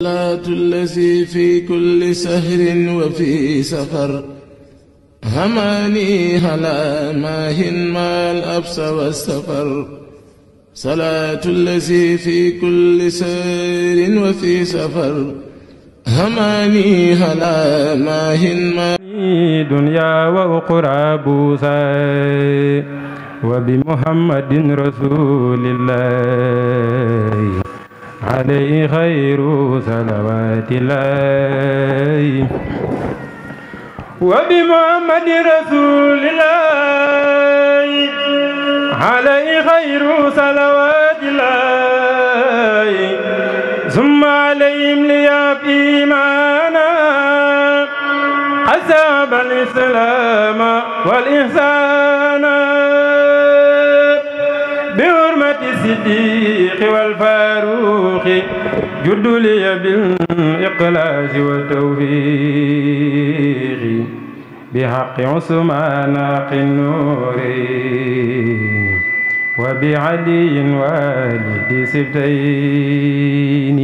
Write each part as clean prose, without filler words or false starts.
صلاة الذي في كل سهر وفي سفر هماني هلا ماهن ما الأبس والسفر صلاة الذي في كل سهر وفي سفر هماني هلا ماهن ما دنيا وأخرى بوسى وبمحمد رسول الله عليه خير صلوات الله وبمحمد رسول الله عليه خير صلوات الله ثم عليهم لياب إيمانا حسب الإسلام والإحسان بحرمة الصديق والفاروق جد لي بالإقلاص والتوفيق بحق عثمان حق النور وبعلي والد سبتين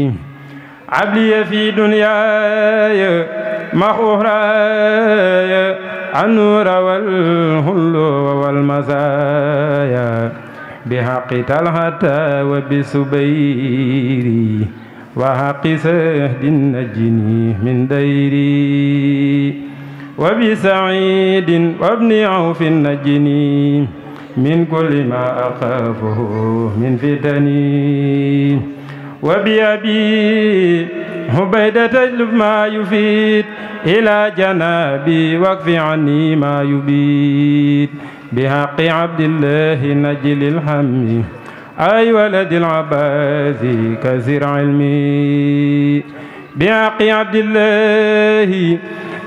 عبلي في دنياي مع أخراي النور والهل والمزايا بحق طلحة وبسبيري وحق سهد النجني من ديري وبسعيد وابن عوف النجني من كل ما أخافه من فتني وبأبي عبيدة اجلب ما يفيد إلى جنابي واكف عني ما يبيد بحق عبد الله نجل الهم أي ولد العباس كثير علمي بحق عبد الله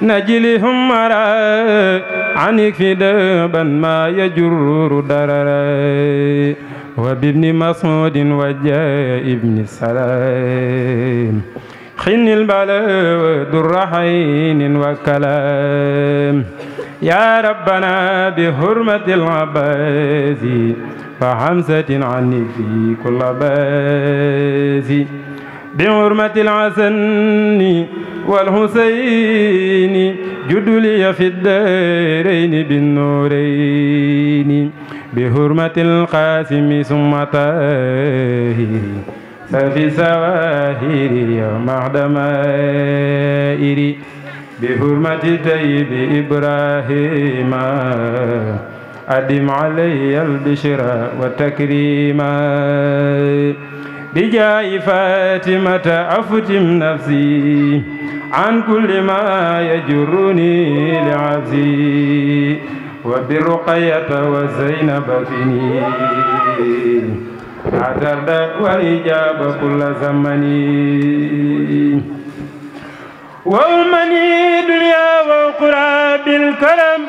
نجلهم مرا عنك في دبا ما يجر دررا وبابن مسعود وجاء ابن السلام خن البلاء ودر حين وكلام يا ربنا بحرمة العباس فحمسة عني في كل باس بحرمة الحسن والحسين جد لي في الدارين بالنورين بحرمة القاسم ثم طاهر ففي سواهر يوم دمائر بحرمة طيب إبراهيم أدم علي البشرى والتكريما بجاه فاطمة أفتم نفسي عن كل ما يجرني لعبسي وبرقية وزينب فيني أترد وإجاب كل زمني وأمني دنيا وأخرى بالكرم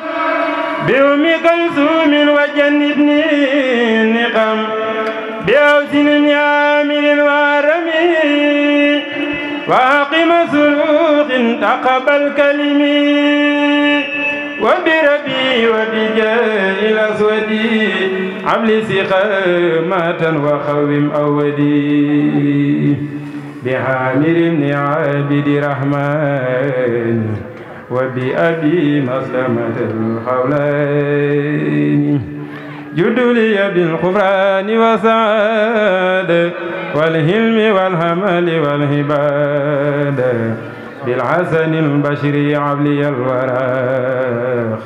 بأم كلثوم وجنبني النقم بأوسن يامن وارمي وأقم سلوك تقبل كلمي وبربي وبجاه الأسود عمل سقامة وخوم أودي بحامر بن عابد رحمن وبأبي مسلمة الخولين جد لي بالغفران وسعاد والهلم والهمل والهباد بالحسن البشري عبلي الوراخ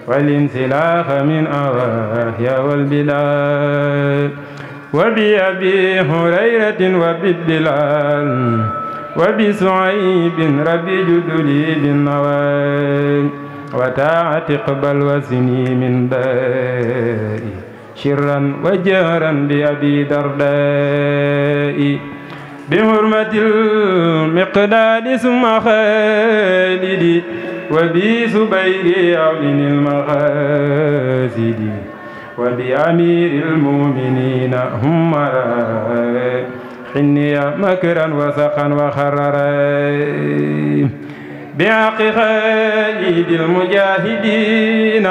والانسلاخ من أواهيا والبلاد وبأبي هريرة وبالبلال وبسعيب ربي جد لي بالنوال وتاع تقبل وسني من دائي شرا وجهرا بأبي درداء بحرمة المقداد ثم خالدي وبي سبير عون المخاسد وبأمير المؤمنين هم حني مكرا وسقا وخررا بحق خالد المجاهدين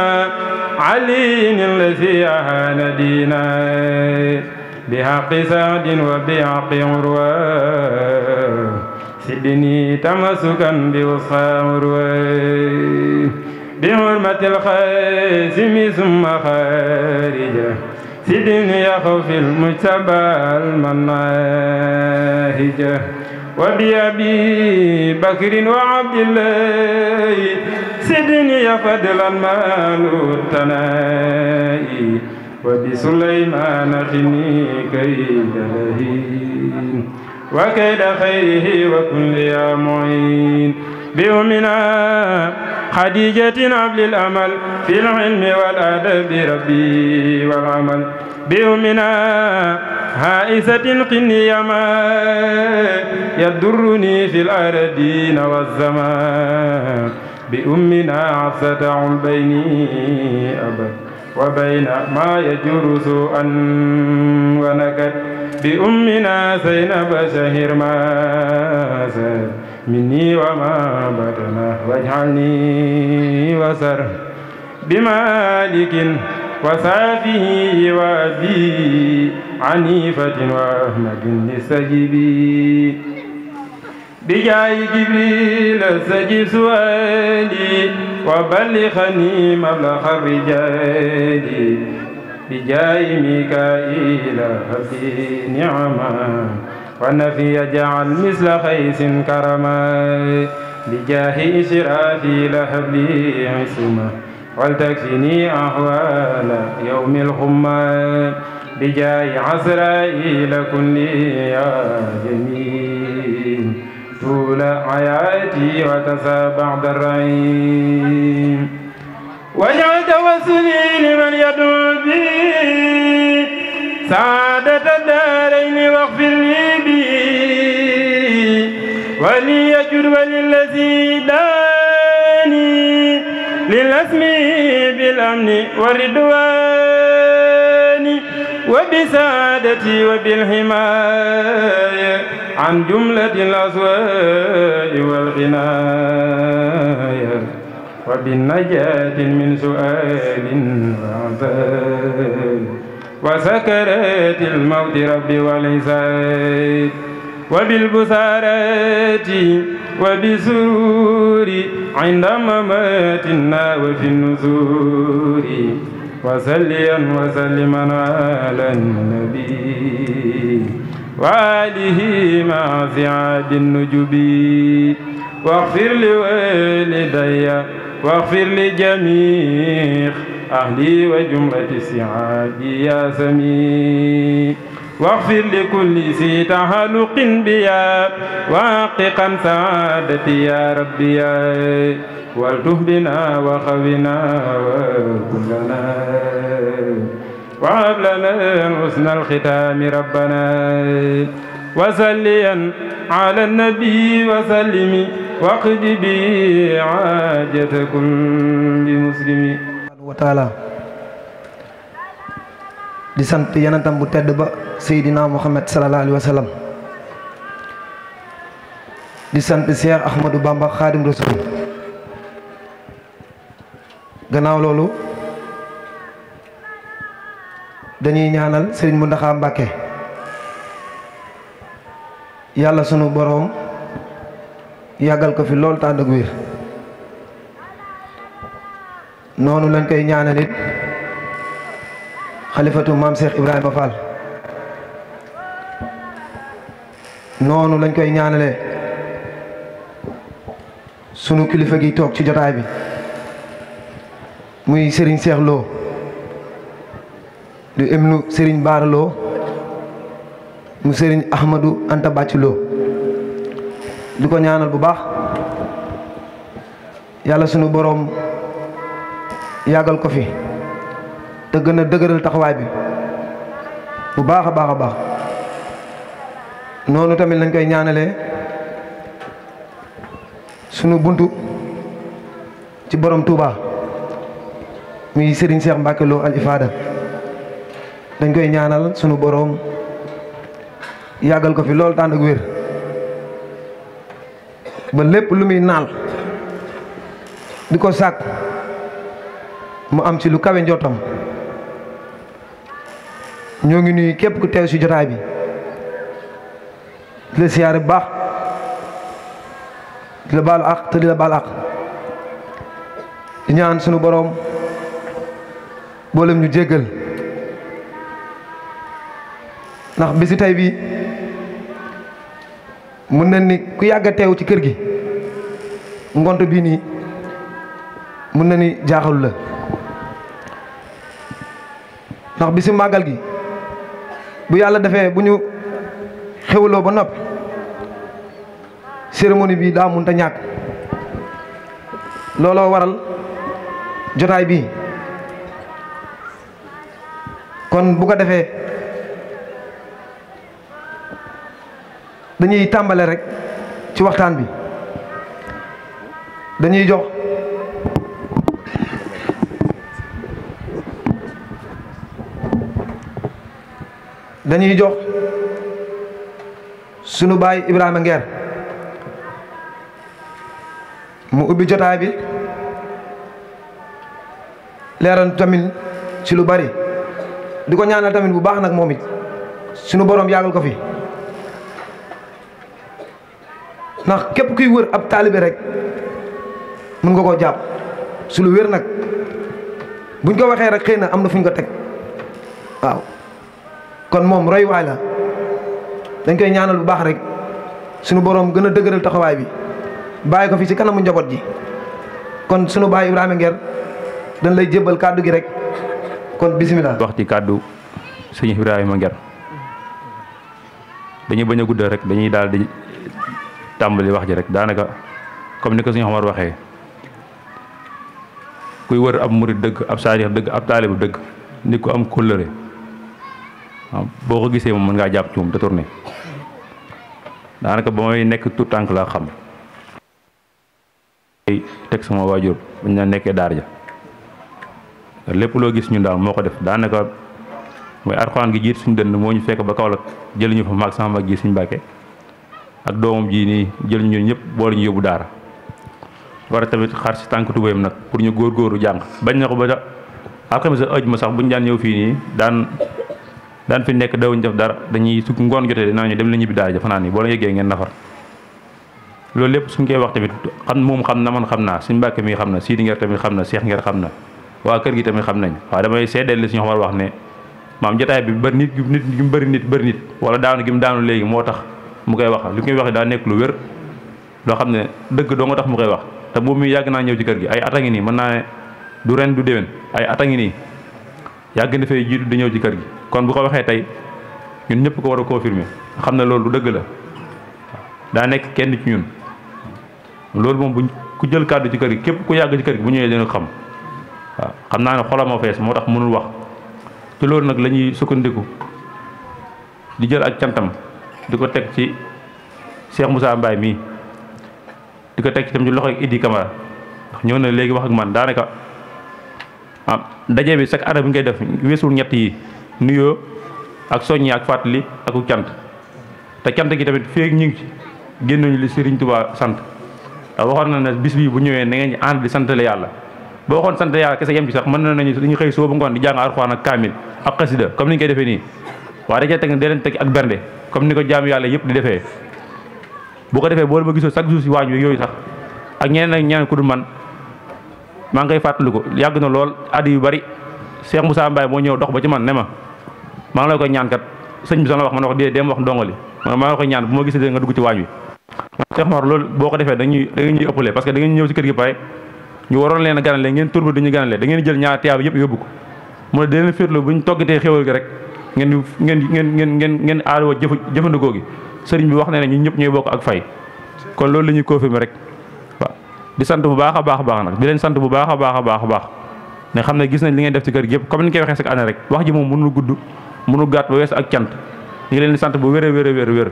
علي الذي أهان دينا بحق سعد وبحق عروة سدني تمسكا بوصى مروي بحرمة الخاسم ثم خارجه سدني يخوف المجتبى المناهجه وبأبي بكر وعبد الله سدني فضلا مال التنائي وبسليمان خني كيد لهين وكيد خيره وكل يا معين بأمنا خديجة عبد الأمل في العلم والأدب ربي والعمل بأمنا هائسة قني ما يضرني في الأرضين والزمان بأمنا عفسة عبيني أبد وبين ما يجر سوءا ونكد بأمنا زينب شهر ما سر مني وما بدنا واجعلني وسر بمالك وصافيه وأبي عنيفة وأحمد السجبي بجاي جبريل استجب سؤالي وبلغني مبلغ الرجال بجاي ميكائيل هبي نعما والنفي يجعل مثل خيس كرما بجاه إسرافيل هب لي عصمة ولتكفني أحوال يوم الخمة بجاه عزرائيل كن لي يا جميل طول حياتي وكسى بعد الرعيم واجعل توسلي لمن يدعو بي سعادة الدارين واغفر لي بي وليجد وللذي داني للاسم بالأمن والرضوان وبسعادتي وبالحماية عن جملة الأسواء والغناية وبالنجاة من سؤال وعذاب وسكرات الموت ربي والحساب وبالبصارات وبسرور عند مماتنا وفي النزور وسليا وسلما على النبي وآله مع سعاد النجب واغفر لوالدي واغفر لجميع أهلي وجملة السعاد يا سميع واغفر لكل ذي تعلق بيا واحققا سعادتي يا ربي يا والتف بنا وخونا وكلنا وهب لنا حسن الختام ربنا وسليا على النبي وسلم واقض بي حاجة كل مسلم وتعالى di sant yonentam bu tedd ba Seydina Muhammad sallallahu alayhi wa sallam di sant Cheikh Ahmadou Bamba Khadim Rasoul gannaaw loolu dañuy ñaanal Serigne Mountakha Mbacké yàlla sunu boroom yàggal ko fi lool tànd ak wér noonu lañ koy ñaanalit xalifatu maam Cheikh Ibrahima Fall noonu lañ koy ñaanale sunu kilifa gi toog ci jotaay bi muy Serigne Cheikh Lo di ibnu Serigne Bara Lo mu Serigne Ahmadou Anta Bàcc Lo di ko ñaanal bu baax yàlla sunu boroom yàggal ko fi te gën a dëgëral taxawaay bi bu baax a baax a baax noonu tamit lañ koy ñaanalee sunu buntu ci borom Touba muy Serigne Cheikh Mbacké Lo al Ifada dañ koy ñaanal sunu boroom yàggal ko fi lool tànd ak wér ba lépp lu muy naal di ko sàkk mu am ci lu kawe njottam ñoo ngi nuyu képp ku teew ci jotaay bi di la siyaare bu baax di la baalu àq te di la baal àq di ñaan sunu boroom boolem ñu jéggal ndax bisi tey bi mun na ni ku yàgg a teew ci kër gi ngont bii nii mun na ni jaaxalu la ndax bisi màggal gi bu yàlla defee bu ñu xewloo ba noppi cérémonie bi daa mënta ñàkk looloo waral jotaay bi kon bu ko defee dañuy tàmbale rek ci waxtaan bi dañuy jox sunu baay Ibrahima Nguer mu ubbi jotaay bi leeral tamit ci lu bari di ko ñaanal tamit bu baax nag moom it sunu borom yàggal ko fi ndax képp kuy wër ab taalibe rek mën nga koo jàpp su lu wér nag buñ ko waxee rek xëy na am na fu ñu ko teg waaw kon moom roy waay la dañ koy ñaanal bu baax rek sunu borom gën a dëgëral taxawaay bi bàyyi ko fi ci kanamu njaboot ji kon sunu baay Ibrahima Nguer dañ lay jébbal kàddu gi rek kon bisimilah. wax ci kàddu sëñ Ibrahima Nguer dañuy bañ a guddal rek dañuy daal di tàmbali wax ji rek daanaka comme ni ko sëñ Omar waxee kuy wër ab murid dëgg ab saadix dëgg ab taalibu dëgg nit ku am kóllëre boo ko gisee moom mën ngaa jàpp ci moom te tourné daanaka ba may nekk tout tànk laa xam teg sama waajur bañ na nekkee daar ja lépp loo gis ñun daal moo ko def daanaka mooy Alxuraan gi jiit suñu dënd moo ñu fekk ba Kaolack jël ñu fa maag sama mag ji suñu Mbàkke ak doomam ji nii jël ñu ñëpp boole ñu yóbbu daara war a tamit xar si tànk tubéyam nag pour ñu góorgóorlu jàng bañ na ko ba alxames ëj ma sax buñu daan ñëw fii nii daan fi nekk dawuñ def dara dañuy su ngoon jotee dinaa ñu dem la ñibbi daara ja fanaan yi boo la yeggee ngeen nafar loolu lépp suñ koy wax tamit moom xam na man xam naa suñ Mbàkke mi xam na Sidi Nguer tamit xam na Cheikh Nguer xam na waa kër gi tamit xam nañ waaw damay seedeel li suñu xamal wax ne maam jotaay bi bëri nit gi mu bëri nit wala daanu gi mu daanu léegi moo tax mu koy wax li koy waxee daa nekk lu wér loo xam ne dëgg doo nga tax mu koy wax te moom mi yàgg naa ñëw ci kër gi ay at a ngi nii mën naa ne du ren du déwén ay at a ngi nii yàgg na fay jiitu di ñëw ci kër gi kon bu ko waxee tey ñun ñëpp ko war a confirmer xam ne loolu du dëgg la daa nekk kenn ci ñun loolu moom buñ ku jël kàddu ci kër gi képp ku yàgg ci kër gi bu ñëwee dina xam waaw xam naa ne xolam moo fees moo tax mënul wax te loolu nag la ñuy sukkandiku di jël ak cantam di ko teg ci Cheikh Moussa Mbaye mii di ko teg ci tam ci loxo Idi Camara ndax ñëw na léegi wax ak man daanaka daje bi chaque année bi ngay def weesul ñett yi nuyoo ak soññi ak fàttali ak cant te cant gi tamit feeg ñu ngi ci génnuñu li Serigne Touba sant ndax waxoon na ne bis bii bu ñëwee na ngeen ñu ànd di santale yàlla boo waxoon sant yàlla kese yem ci sax mën nañu dañuy xëy suba ba ngoon di jàng Alxuraan ak kaamil ak xasida comme ni ñu koy defee nii waaye da cee teg ne da leen teg ak bernde comme ni ko jaamu yàlla yëpp di defee bu ko defee boo ma gisoo chaque jour si waañ wi yooyu sax ak ñeneen ak ñeneen ku dul man maa ngi koy fàttaliku yàgg na lool addi yu bari Cheikh Moussa Mbaye moo ñëw dox ba ci man ne ma maa ngi la koy ñaan kat sëñ bi sax la wax ma ne ko dee dem wax ndongali maa ngi la koy ñaan bu ma gisee nga dugg ci waañ wi Cheikh Mor loolu boo ko defee da ngeen ñuy ëppale parce que da ngeen ñëw si kër gi pare ñu waroon leen a ganale ngeen turba duñu ganale da ngeen jël ñaar tiyaaba yëpp yóbbu ko mu ne da leen féetloo bu ñu toggatee xéwal gi rek ngeen aadoo jëfandikoo gi sëriñ bi wax ne ñun ñëpp ñooy bokk ak fay kon loolu la ñuy confirmer rek waaw di sant bu baax a baax nag di leen sant bu baax a baax ne xam ne gis nañ li ngeen def ci kër gi yëpp comme ni ñu koy waxee chaque année rek wax ji moom mënul gudd mënul gàtt ba wees ak cant ñu ngi leen di sant bu wér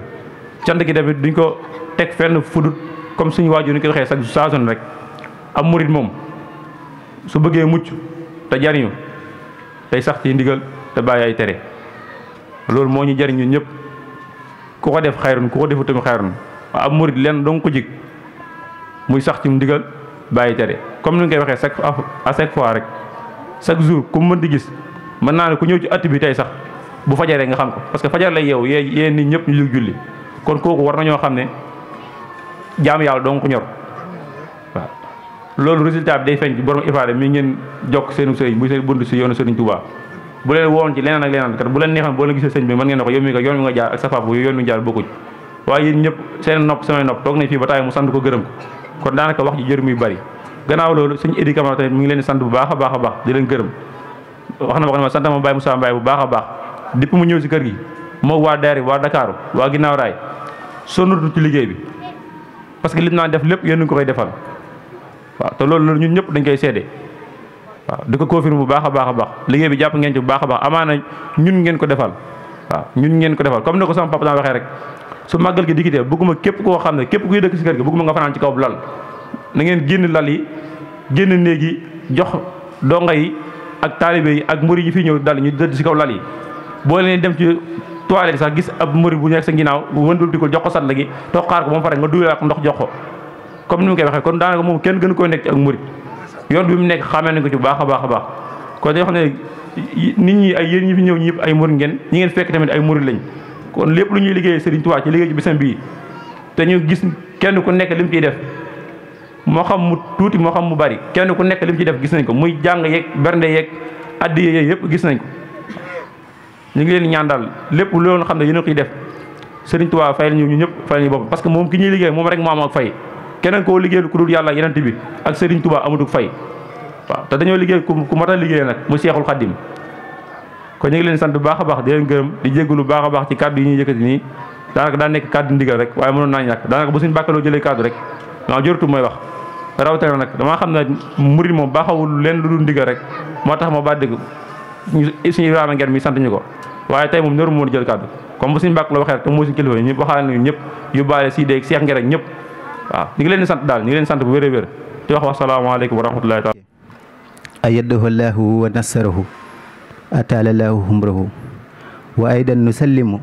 cant gi tamit duñ ko teg fenn fudut comme suñu waajur ni ko waxee chaque saa su ne rek am murit moom su bëggee mucc te jariñu tey sax ci ndigal te bàyyi ay tere loolu moo ñu jariñ ñun ñëpp ku ko def xayrun ku ko defu tamit xayrun am murit lenn dong ko jig muy sax ci ndigal bàyyi tere comme ni nga koy waxee à chaque fois rek chaque jour ku mën di gis mën naa ne ku ñëw ci att bi tey sax bu fajaree nga xam ko parce que fajar lay yeewu yee nit ñëpp ñu julli kon kooku war nañoo xam ne jaam yàlla dong ko ñor waaw loolu résultat bi day feeñ ci borom ifaada mi ngeen jokk seenu sëriñ bu seen bunt si yoonu sëriñ Touba bu leen woon ci leneen ak leneen kat bu leen neexoon boo leen gisee sëñ bi mën ngeen ne ko yow mi ko yoon mi nga jaar ak sa papa yoon mi nga jaar bokkuñ waaye yéen ñëpp seen nopp samay nopp toog nañ fii ba taay mu sant ko gërëm ko kon daanaka wax ji jër muy bari gannaaw loolu suñu éducation tamit mi ngi leen di sant bu baax a baax a baax di leen gërëm wax na ma ko ne ma sant ma Baye Moussa Mbaye bu baax a baax depuis mu ñëw si kër gi moo waa Daara waa Dakar waa ginnaaw raay sonnatu ci liggéey bi parce que li naan def lépp yéen ñu ko koy defal waaw te loolu ñun ñëpp dañ koy seede waaw di ko confirmer bu baax a baax a baax liggéey bi jàpp ngeen ci bu baax a baax amaana ñun ngeen ko defal waaw ñun ngeen ko defal comme ni ko sama papa daan waxee rek su màggal gi dikkitee bëgguma képp koo xam ne képp kuy dëkk si kër gi bëgguma nga fanaan ci kaw bu lal na ngeen génn lal yi génn néeg yi jox donga yi ak taalibe yi ak murid yi fi ñëw dal ñu dëdd si kaw lal yi boo leen dem ci toilette sax gis ab murid bu nekk sa ginnaaw wëndul di ko jox ko sat la gi toog xaar ko ba mu pare nga dugal ak ndox jox ko comme ni mu koy waxee kon daanaka moom kenn gën koy nekk ci ak murid yoon bi mu nekk xamee nañ ko ci bu baax a baax a baax kon dañoo xam ne nit ñi ay yéen ñi fi ñëw ñi yëpp ay murid ngeen ñi ngeen fekk tamit ay murid lañ kon lépp lu ñuy liggéey Serigne Touba ci liggéey ci bisam bii te ñu gis kenn ku nekk li mu ciy def moo xam mu tuuti moo xam mu bari kenn ku nekk li mu ciy def gis nañ ko muy jàng yeeg bernde yeeg addiye yeeg yëpp gis nañ ko ñu ngi leen ñaan daal lépp loolu xam ne yéen a koy def Serigne Touba fayal ñu ñëpp fayal ñu bopp parce que moom ki ñuy liggéey moom rek moo am ak fay keneen koo liggéeyal ku dul yàlla ak yeneen bi ak Serigne Touba amatul fay waaw te dañoo liggéey ku mat a liggéey nag mu Seexul Xaddim kon ñu ngi leen sant bu baax a baax di leen gërëm di jéggalu bu baax a baax ci kàddu yi ñuy yëkkati nii daanaka daa nekk kàddu ndigal rek waaye mënoon naa ñàkk daanaka bu suñu bàkkaloo jëlee kàddu rek waaw jërëtu mooy wax rawatina nag damaa xam ne murid moom baaxawul leen lu dul ndigal rek moo tax ma ba dégg suñu Ibrahima ngeen mi sant ñu ko waaye tey moom ñoru moon jël kàddu comme bu suñu bàkkaloo waxee rek te moo suñu kilifa ñëpp waxaale nañu ñëpp yóbbaale si déeg Seex Ngere ñëpp waaw ñu ngi leen di sant daal ñu ngi leen di sant bu wér a wér di wax wasalaamaaleykum wa rahmatullahi taala ayyadahu llahu wa nasarahu ataala lahu humrahu wa aydan nusallimu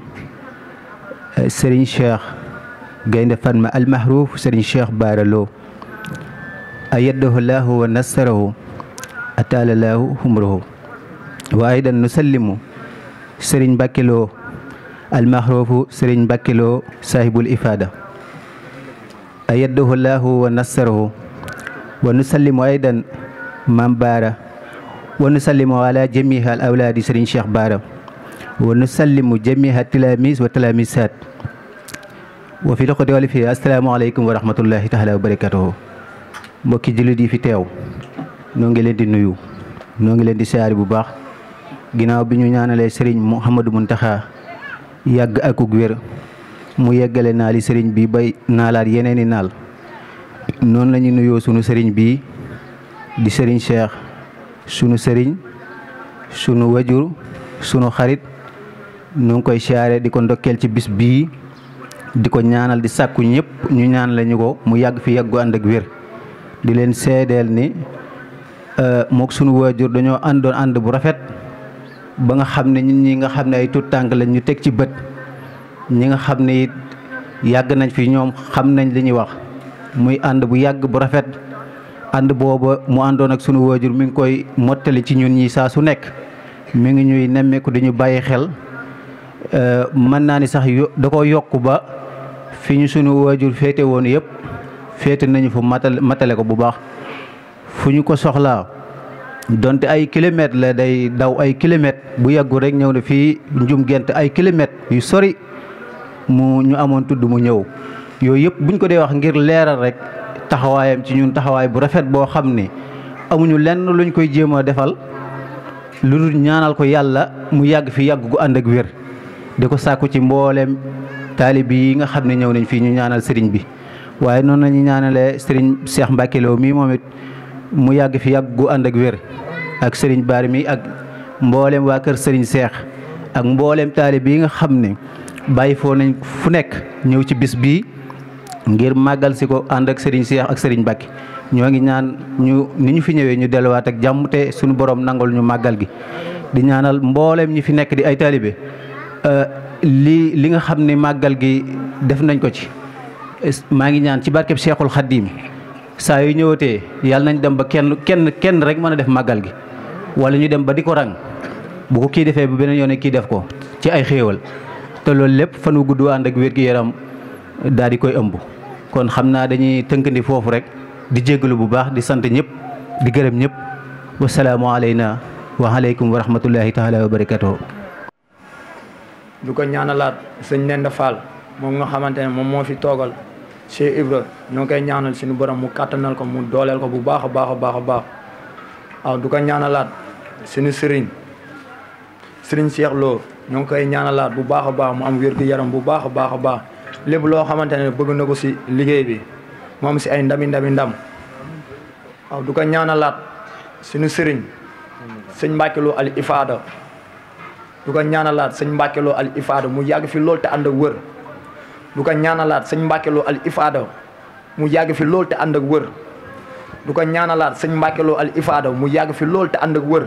Serigne Cheikh Gaynde Fatma al Mahrouf Serigne Cheikh Bara Lo ayyadahu llahu wa nasarahu ataala lahu humrahu wa aydan nusallimu Serigne Mbacké Lo al Mahrouf Serigne Mbacké Lo sahibul ifada ayyadahu llahu wa nasarahu wa nusallimu aydan Mam Bara wa nusallimu ala jamiha al awlaadi Serigne Cheikh Bara wa nusallimu jamiha tilamis wa tilamisat wa fi loxoti wala fi assalaamu aleykum wa rahmatullahi taala wa barakatuhu mbokki jullit yi fi teew noo ngi leen di nuyu noo ngi leen di siyaari bu baax ginnaaw bi ñu ñaanalee Serigne Mouhamadou Mountakha yàgg akuk wér mu yeggale naali Serigne bi bay naalaat yeneeni naal noonu la ñu nuyoo sunu Serigne bi di Serigne Cheikh sunu sëriñ sunu wajur sunu xarit nu ngi koy siyaare di ko ndokkeel ci bis bii di ko ñaanal di sàkku ñëpp ñu ñaan lañu ko mu yàgg fi yàggu ànd ak wér di leen seedeel ni mook sunu wajur dañoo àndoon ànd bu rafet ba nga xam ne ñun ñi nga xam ne ay tuut tànk lañ ñu teg ci bët ñi nga xam ne it yàgg nañ fi ñoom xam nañ li ñuy wax muy ànd bu yàgg bu rafet ànd booba mu àndoon ak sunu waajur mi ngi koy mottali ci ñun ñi saa su nekk mi ngi ñuy nemmeeku di ñu bàyyi xel mën naa ni sax da ko yokk ba fi ñu sunu waajur féete woon yëpp féete nañu fu matale ko bu baax fu ñu ko soxlaa donte ay kilomètres la day daw ay kilomètres bu yàggu rek ñëw na fii njum gent ay kilomètres yu sori mu ñu amoon tudd mu ñëw yooyu yëpp buñ ko dee wax ngir leeral rek taxawaayam ci ñun taxawaay bu rafet boo xam ni amuñu lenn luñ koy jéem a defal lu dul ñaanal ko yàlla mu yàgg fi yàgg gu ànd ak wér di ko sàkku ci mbooleem taalib yi nga xam ne ñëw nañ fii ñu ñaanal sëriñ bi waaye noonu lañu ñaanalee sëriñ Cheikh Mbacké Lo mii moom it mu yàgg fi yàgg gu ànd ak wér ak sëriñ Bara mi ak mbooleem waa kër sëriñ Cheikh ak mbooleem taalib yi nga xam ne bàyyi foo nañ fu nekk ñëw ci bis bii ngir màggal si ko ànd ak Serigne Cheikh ak Serigne Mbacké ñoo ngi ñaan ni ñu fi ñëwee ñu delluwaat ak jàmm te suñu borom nangol ñu màggal gi di ñaanal mbooleem ñi fi nekk di ay taalibe li nga xam ne màggal gi def nañ ko ci maa ngi ñaan ci barkeb Cheikhul Khadim saa yu ñëwatee yàlla nañ dem ba kenn rek mën a def màggal gi wala ñu dem ba di ko rang bu ko kii defee bu beneen yoone kii def ko ci ay xéewal te loolu lépp fan wu gudd ànd ak wér gi yaram daal di koy ëmb kon xam naa dañuy tënkandi foofu rek di jéggalu bu baax di sant ñëpp di gërëm ñëpp wasalaamu aleyna wa aleykum wa rahmatullahi taala wa barakatuhu. du ko ñaanalaat sëñ Nenda Fall moom nga xamante ne moom moo fi toogal Cheikh Ibra ñoo koy ñaanal suñu borom mu kàttanal ko mu dooleel ko bu baax a baax a baax a baax waaw du ko ñaanalaat suñu sëriñ Cheikh Lo ñoo ngi koy ñaanalaat bu baax a baax mu am wér-gu-yaram bu baax a baax a baax lépp loo xamante ne bëgg na ko si liggéey bi mu am si ay ndam waaw du ko ñaanalaat suñu sëriñ sëñ Mbacke Lo al Ifada du ko ñaanalaat sëñ Mbacke Lo al Ifada mu yàgg fi lool te ànd ak wër du ko ñaanalaat sëñ Mbacke Lo al Ifada mu yàgg fi lool te ànd ak wër du ko ñaanalaat sëñ Mbacke Lo al Ifada mu yàgg fi lool te ànd ak wër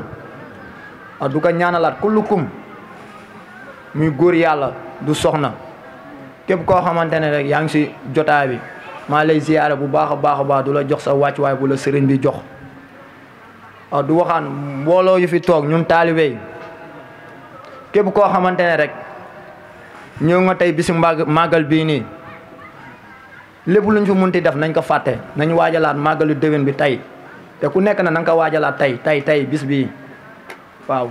waaw du ko ñaanalaat kullukum muy góor yàlla du soxna képp koo xamante ne rek yaa ngi si jotaay bi maa lay ziyaare bu baax a baax a baax du la jox sa wàccuwaay bu la sëriñ bi jox waaw du waxaan mbooloo yu fi toog ñun taalibe yi képp koo xamante ne rek ñëw nga tey bisu màggal bii nii lépp luñ fi munti def nañ ko fàtte nañ waajalaat màggalu déwén bi tey te ku nekk na nga ko waajalaat tey bis bii waaw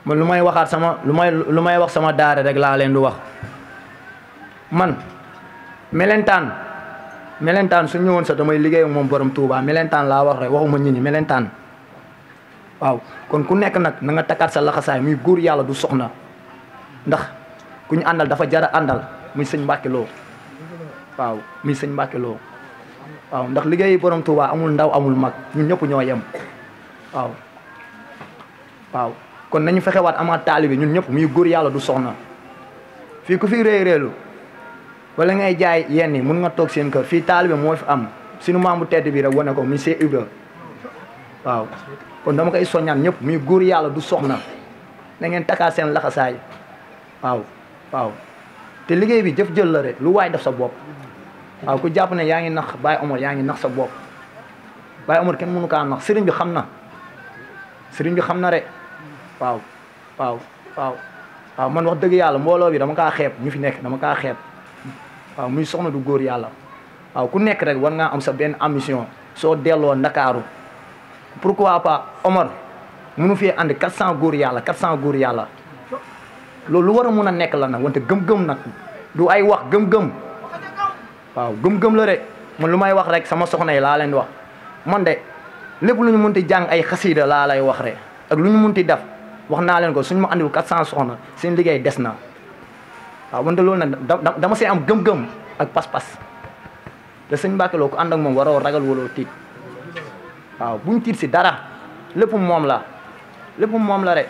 man lu may waxaat lu may wax sama daara rek laa leen di wax man melentaan su ñëwoon sax damay liggéey ak moom borom Touba melentaan laa wax rek waxuma nit ñi melentaan waaw kon ku nekk nag na nga takkaat sa laxasaay muy góor yàlla du soxna ndax ku ñu àndal dafa jara àndal muy sëñ Mbacke Lo waaw muy sëñ Mbacke Lo waaw ndax liggéey borom Touba amul ndaw amul mag ñun ñëpp ñoo yem waaw kon nañu fexewaat amaat taalibe ñun ñëpp muy góor yàlla du soxna fii ku fi réeréelu wala ngay jaay yenn yi mun nga toog seen kër fii taalibe moo fi am suñu maam bu tedd bi rek wane ko muy Cheikh Ibra waaw kon dama koy soññaan ñëpp muy góor yàlla du soxna na ngeen takkaat seen laxasaay waaw te liggéey bi jëf jël la rek lu waay def sa bopp waaw ku jàpp ne yaa ngi nax Baye Omar yaa ngi nax sa bopp Baye Omar kenn mënu kaa nax sëriñ bi xam na rek waaw man wax dëgg yàlla mbooloo bi dama kaa xeeb ñu fi nekk dama kaa xeeb waaw muy soxna du góor yàlla waaw ku nekk rek war ngaa am sa benn ambition soo delloo Ndakaaru pourquoi pas Omar mënu fee andi 400 góor yàlla loolu lu war a mun a nekk la nag wante gëm-gëm nag du ay wax gëm-gëm waaw gëm-gëm la rek man lu may wax rek sama soxna yi laa leen di wax man de lépp lu ñu munti jàng ay xasiida laa lay wax rek ak lu ñu munti def wax naa leen ko suñu ma andiwul 400 soxna seen liggéey des na waaw wante loolu nag dama see am gëm-gëm ak pas-pas te sëñ Mbacke Lo ku ànd ak moom waroo ragal waloo tiit waaw buñ tiit si dara lépp moom la rek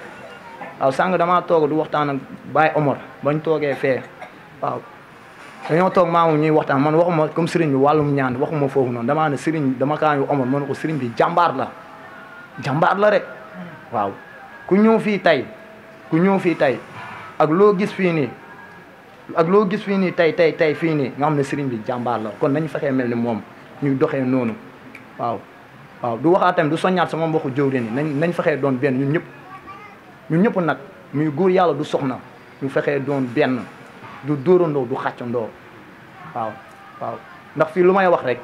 waaw sàng damaa toog du waxtaan ak Baye Omar bañ toogee fee waaw dañoo toog maamu ñuy waxtaan man waxuma comme sëriñ bi wàllum ñaan waxuma foofu noonu damaa ne sëriñ dama kaa yu Omar ma ne ko sëriñ bi jàmbaar la rek waaw ku ñëw fii tey ak loo gis fii nii tey fii nii nga xam ne sëriñ bi jàmbaar la kon nañu fexee mel ni moom ñuy doxee noonu waaw du waxaat tamit du soññaat sama mbokku jëwriñ ni nañ fexee doon benn ñun ñëpp nag muy góor yàlla du soxna ñu fexee doon benn du dóorandoo du xàccandoo waaw ndax fii lu may wax rek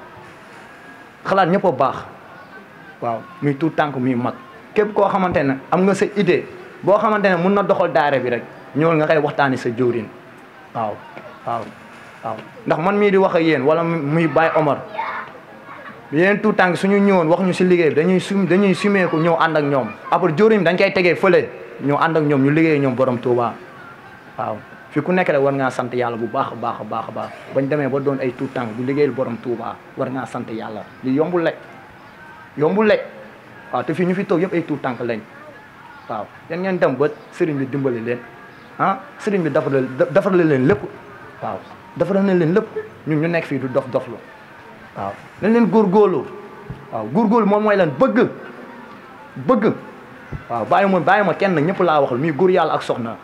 xalaat ñëpp a baax waaw muy tuut tànk muy mag képp koo xamante ne am nga sa idée boo xamante ne mun na doxal daara bi rek ñëwal nga koy waxtaani sa jëwriñ waaw ndax man mii di wax ak yéen wala muy Baye Omar yéen tuut tànk suñu ñëwoon wax ñu si liggéey bi dañuy sumeeku ñëw ànd ak ñoom après jëwriñ dañ koy tegee fële ñëw ànd ak ñoom ñu liggéey ñoom borom Touba waaw fi ku nekk rek war ngaa sant yàlla bu baax a baax bañ demee ba doon ay tuut tànk du liggéeyal borom Touba war ngaa sant yàlla li yombul le waaw te fii ñu fi toog yëpp ay tuut tànk lañ waaw yan ngeen dem ba sëriñ bi dimbali leen sëriñ bi defaral leen lépp waaw defaral na leen lépp ñun ñu nekk fii du doflu waaw nañ leen góorgóorlu waaw góorgóorlu moom mooy lan bëgg waaw bàyyi ma kenn ñëpp laa waxal muy góor yàlla ak soxna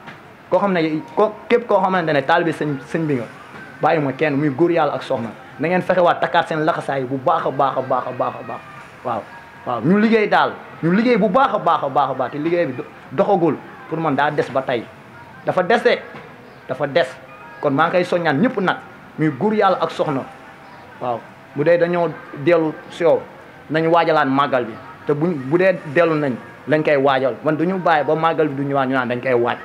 koo xam ne képp koo xamante ne taalibe sëñ bi nga bàyyi ma kenn muy góor yàlla ak soxna na ngeen fexewaat takkaat seen laxasaay bu baax a baax waaw ñu liggéey bu baax a baax te liggéey bi doxagul pour man daa des ba tey dafa des kon maa ngi koy soññaan ñëpp nag muy góor yàlla ak soxna waaw bu dee dañoo dellu si yow nañu waajalaat màggal bi te bu dee dellu nañ lañ koy waajal man duñu bàyyi ba màggal bi du ñëwaat ñu naan dañ koy waaj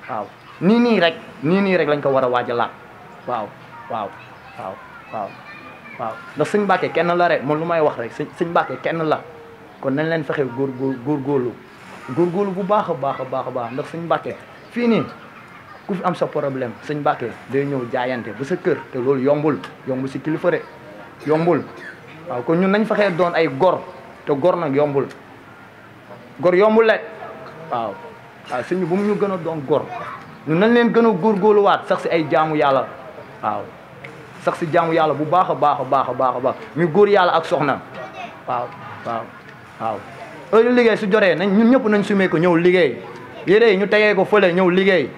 waaw nii rek lañ ko war a waajalaat waaw waaw waaw waaw waaw ndax sëñ Mbàkke kenn la rek man lu may wax rek sëñ Mbàkke kenn la kon nañ leen fexe góorgóorlu bu baax a baax a baax a baax ndax sëñ Mbàkke fii nii ku fi am sa problème sëñ Mbàkke day ñëw jaayante ba sa kër te loolu yombul si kilifa rek yombul waaw kon ñun nañ fexee doon ay gor te gor nag yombul rek waaw sëñ bi bu mu ñu gën a doon gor ñun nañ leen gën a góorgóorluwaat sax si ay jaamu yàlla waaw sax si jaamu yàlla bu baax a baax a baax a baax a baax muy góor yàlla ak soxna waaw heure liggéey su joree nañ ñun ñëpp nañ sumee ko ñëw liggéey yére yi ñu tegee ko fële ñëw liggéey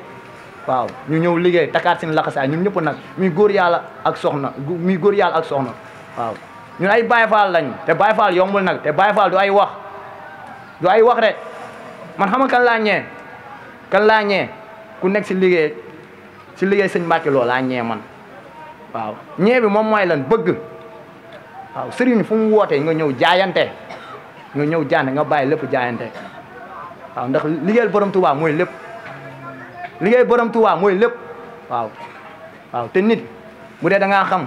waaw ñu ñëw liggéey takaat seen laxasaay ñun ñëpp nag muy góor yàlla ak soxna waaw ñun ay Baay Faal lañ te Baay Faal yombul nag te Baay Faal du ay wax de man xam nga kan laa ñee ku nekk si liggéey sëñ Mbàkke loolu laa ñee man waaw ñee bi moom mooy lan bëgg waaw sëriñ fu mu wootee nga ñëw jaayante nga bàyyi lépp jaayante waaw ndax liggéeyal borom Tuubaa mooy lépp waaw te nit bu dee da ngaa xam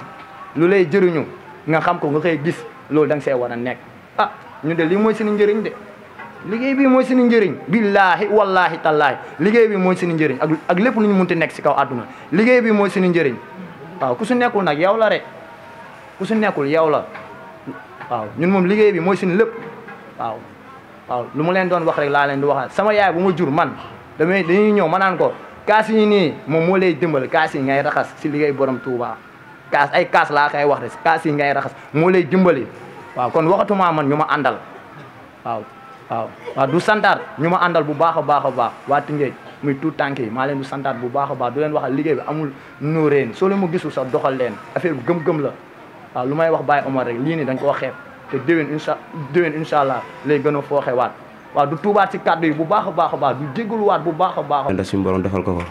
lu lay jëriñu nga xam ko nga koy gis loolu da nga see war a nekk ñu de lii mooy suñu njëriñ de liggéey bi mooy suñu njëriñ billaahi wallaahi tallaahi liggéey bi mooy suñu njëriñ ak lépp lu ñu munti nekk si kaw àdduna liggéey bi mooy suñu njëriñ waaw ku su nekkul nag yow la rek ku su nekkul yow la waaw ñun moom liggéey bi mooy suñu lépp waaw lu ma leen doon wax rek laa leen di waxaat sama yaay bu ma jur man dañuy ñëw ma naan ko kaas yi nii moom moo lay dimbal kaas yi ngay raxas si liggéey borom Touba kaas laa koy wax de kaas yi ngay raxas moo lay dimbali waaw kon waxatuma man ñu ma àndal waaw du santaat ñu ma àndal bu baax a baax a baax waa Tëngéej muy tout tànk yi maa leen du santaat bu baax a baax du leen waxal liggéey bi amul nóoreen soo leen mu gisul sax doxal leen affaire bi gëm-gëm la waaw lu may wax Baye Omar rek lii nii dañ koo xeeb te déwén incha allah lay gën a fooxewaat waaw du tuubaat si kàddu yi bu baax a baax a baax du jégaluwaat bu baax a baax. ndax suñu borom defal ko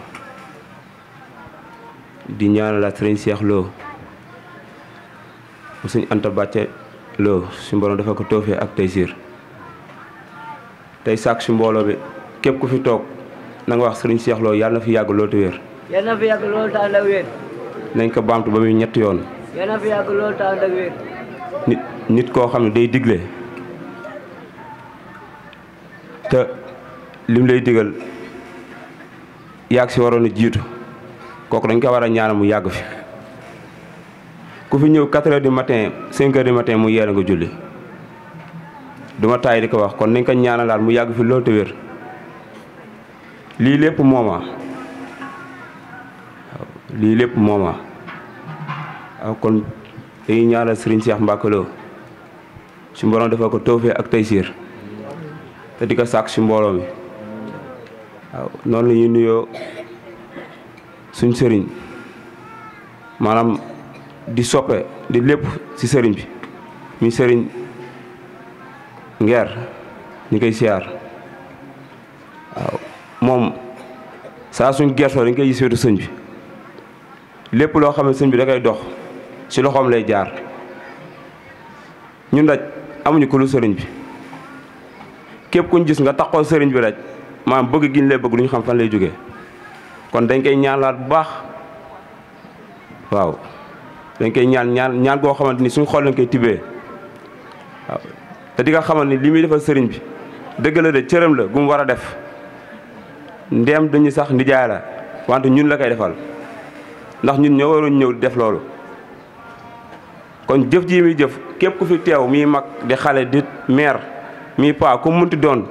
di ñaanalaat Sëriñ Cheikh Lo mu suñ Anta Bàcce Lo suñu borom defal ko toofee ak taysiir tey sàkk si mbooloo bi képp ku fi toog na nga wax Sëriñ Cheikh Lo yàlla na fi yàgg loolu te wér. yàlla na fi yàgg loolu te ànd ak wér. nañ ko baamtu ba muy ñetti yoon. yàlla na fi yàgg loolu te ànd ak wér. nit koo xam ne day digle te lim lay digal yàgg si waroon a jiitu kooku dañ ko war a ñaanal mu yàgg fi ku fi ñëw 4 heures du matin 5 heures du matin mu yeera nga julli duma taay di ko wax kon nañ ko ñaanalaat mu yàgg fi loolu te wér lii lépp mooma waaw kon dañuy ñaanal Serigne Cheikh Mbacke Lo su borom defal ko tawfeex ak taysiir te di ko sàkk si mbooloo mi waaw noonu la ñuy nuyoo suñ sëriñ maanaam di soppe di lépp si sëriñ bi muy sëriñ Ngeer ñu koy siyaar waaw moom saa suñ gertoo dañ koy gis wetu sëñ bi lépp loo xam ne sëñ bi da koy dox si loxoom lay jaar ñun daj amuñu ko lu sëriñ bi képp kuñ gis nga taxoo sëriñ bi rek maanaam bëgg giñ lay bëgg lu ñu xam fan lay jógee kon dañ koy ñaanlaat bu baax waaw dañ koy ñaan goo xamante ni suñ xool lañ koy tibbee waaw te di nga xamante ni li muy defal sëriñ bi dëgg la de cëram la gu mu war a def ndeem dañu sax nijaay la wante ñun la koy defal ndax ñun ñoo waroon ñëw def loolu kon jëf ji muy jëf képp ku fi teew miy mag di xale di meer mi paa ku munti doon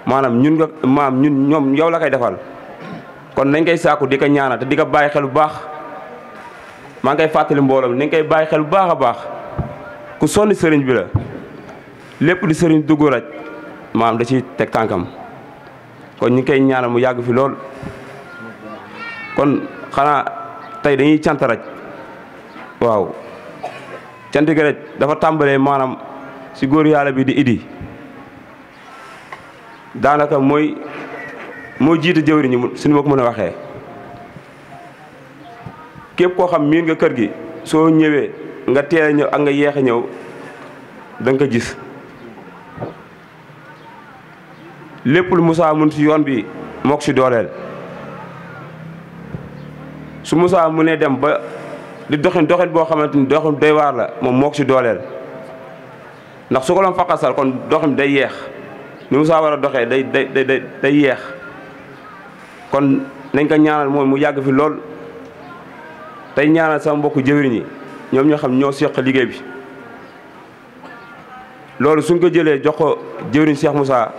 maanaam ñun ñoom yow la koy defal kon nañ koy sàkku di ko ñaanal te di ko bàyyi xel bu baax maa ngi koy fàttali mbooloo mi nañ koy bàyyi xel bu baax a baax ku sonni sëriñ bi la lépp di sëriñ dugg rek maanaam da ciy teg tànkam kon ñu ngi koy ñaanal mu yàgg fi lool kon xanaa tey dañuy cant rek waaw cant gi rek dafa tàmbalee maanaam si góor yàlla bi di Idi daanaka mooy jiite jëwriñ ñi suñu ma ko mën a waxee képp koo xam miin nga kër gi soo ñëwee nga teel a ñëw ak nga yeex a ñëw da nga ko gis lépp lu Moussa mun si yoon bi moo ko si dooleel su Moussa mu ne dem ba di doxin boo xamante ni doxin doy waar la moom moo ko si dooleel ndax su ko doon faqasal kon doxin day yeex ni Moussa war a doxee day yeex kon nañ ko ñaanal moom mu yàgg fi lool tey ñaanal sama mbokku jëwriñ yi ñoom ñoo xam ñoo seq liggéey bi loolu suñ ko jëlee jox ko jëwriñ Cheikh Moussa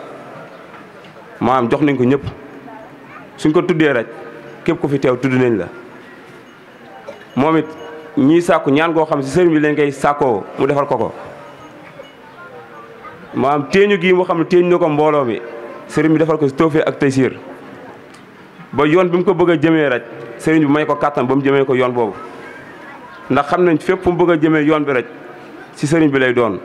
maanaam jox nañ ko ñëpp suñ ko tuddee rek képp ku fi teew tudd nañ la moom it ñii sàkku ñaan goo xam si sëriñ bi lañ koy sàkkoo mu defal ko maanaam téeñu gii mu xam ne téeñ na ko mbooloo mi sëriñ bi defal ko si tawfeex ak taysiir ba yoon bi mu ko bëgg a jëmee rek sëriñ bi may ko kàttan ba mu jëmee ko yoon boobu ndax xam nañ fépp fu mu bëgg a jëmee yoon bi rek si sëriñ bi lay doon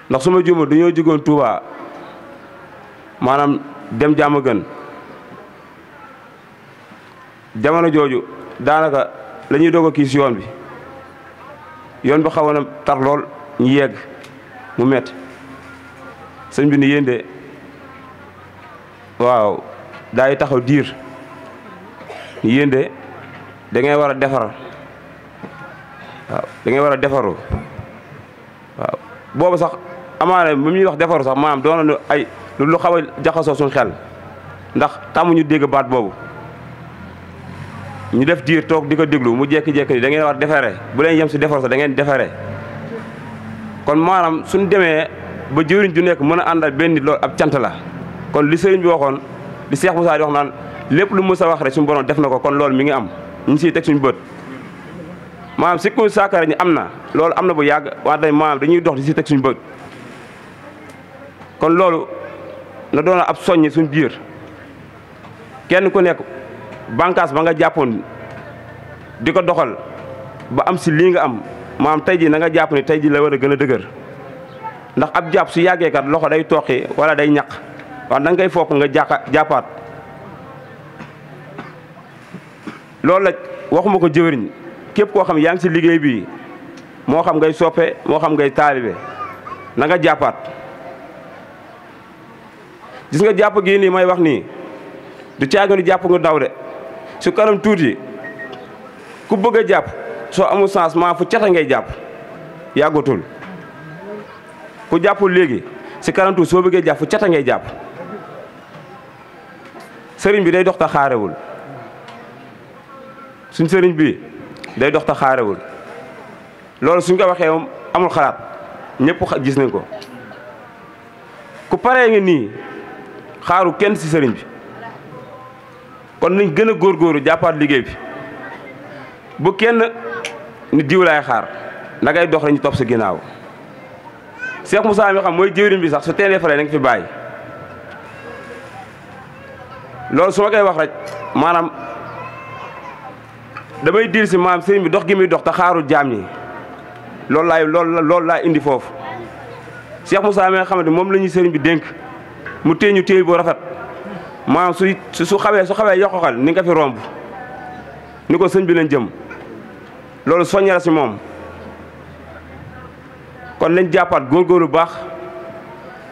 ndax su ma juuma dañoo jógoon Touba maanaam dem jàmm gën jamono jooju daanaka la ñuy doog a kii si yoon bi xawoon na tar lool ñu yegg mu metti sëñ bi ni yéen de waaw daay taxaw diir ni yéen de da ngay war a defar waaw da ngay war a defaru waaw boobu sax amaana bu ñuy wax defaru sax maanaam doon na ay lu xaw a jaxasoo suñu xel ndax tàmmuñu dégg baat boobu ñu def diir toog di ko déglu mu jékki-jékki ni da ngeen war a defare bu leen yem si defar sax da ngeen defare kon maanaam suñ demee ba jëwriñ ju nekk mën a àndal benn nit loolu ab cant la kon li sëriñ bi waxoon li Cheikh Moussa di wax naan lépp lu Moussa wax rek suñu borom def na ko kon loolu mi ngi am ñu siy teg suñu bët maanaam sikku saakara ñi am na loolu am na bu yàgg wante maanaam dañuy dox di si teg suñu bët kon loolu na doon ab soññi suñ biir kenn ku nekk bànqaas ba nga jàppoon di ko doxal ba am si lii nga am maanaam tey ji na nga jàpp ni tey ji la war a gën a dëgër ndax ab jàpp su yàggee kat loxo day toqi wala day ñaq waaw da nga koy fokk nga jàppaat loolu la waxuma ko jëwriñ képp koo xam yaa ngi si liggéey bi moo xam ngay soppe moo xam ngay taalibe na nga jàppaat gis nga jàpp gii nii may wax nii du caaga ni jàpp nga daw de su kanam tuuti ku bëgg a jàpp soo amul changement fu cata ngay jàpp yàggatul ku jàppul léegi si kanam tuuti soo bëggee jàpp fu cata ngay jàpp sëriñ bi day dox ta xaarewul suñ sëriñ bi day dox ta xaarewul loolu suñ ko waxee moom amul xalaat ñëpp gis nañ ko ku paree nga nii xaaru kenn si sëriñ bi kon nañ gën a góorgóorlu jàppaat liggéey bi bu kenn ni diw laay xaar na ngay dox rek ñu topp sa ginnaaw Cheikh Moussa mi xam mooy jëwriñ bi sax su teenee fare na nga fi bàyyi loolu su ma koy wax rek maanaam damay diir si maanaam sëriñ bi dox gi muy dox te xaarul jaam ñi loolu laay indi foofu Cheikh Moussa mi nga xamante moom la ñuy sëriñ bi dénk mu téeñu téey bu rafet maanaam su xawee yokkokal ni nga fi romb ni ko sëñ bi leen jëm loolu soññe la si moom kon nañ jàppaat góorgóorlu bu baax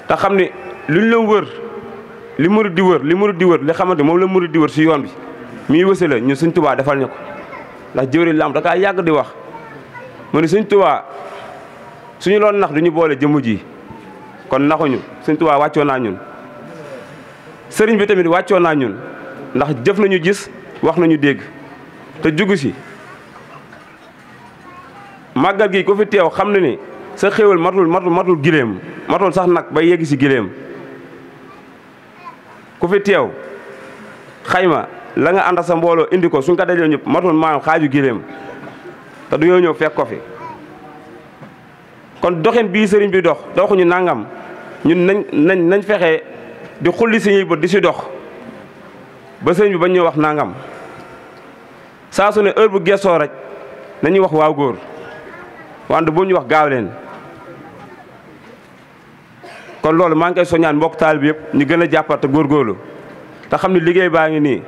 te xam ne luñ la wër li murid di wër li xamante moom la murid di wër si yoon bi mii wëse la ñun Sëñ Tuubaa defal ñu ko ndax jëwri lam da kaa yàgg di wax mu ne Sëñ Tuubaa suñu loon nax duñu boole jëmm ji kon naxuñu Sëñ Tuubaa wàccoo naa ñun sëriñ bi tamit wàccoo naa ñun ndax jëf nañu gis wax nañu dégg te jugu si màggal gi ko fi teew xam na ni sa xéwal matul giléem matul sax nag bay yegg si giléem ku fi teew xayma la nga ànd sa mbooloo indi ko suñ ko dajee ñëpp matul maanaam xaaju giléem te du ñoo ñëw fekk ko fi kon doxin bii sëriñ bi dox doxuñu nangam ñun nañ fexe di xulli suñuy bët di si dox ba sëriñ bi bañ ñu wax nangam saa su ne heure bu gestoo rek nañuy wax waaw góor wante bu ñu wax gaaw leen kon loolu maa ngi koy soññaan mbokk taal bi yëpp ñu gën a jàppat te góorgóorlu te xam ne liggéey baa ngi nii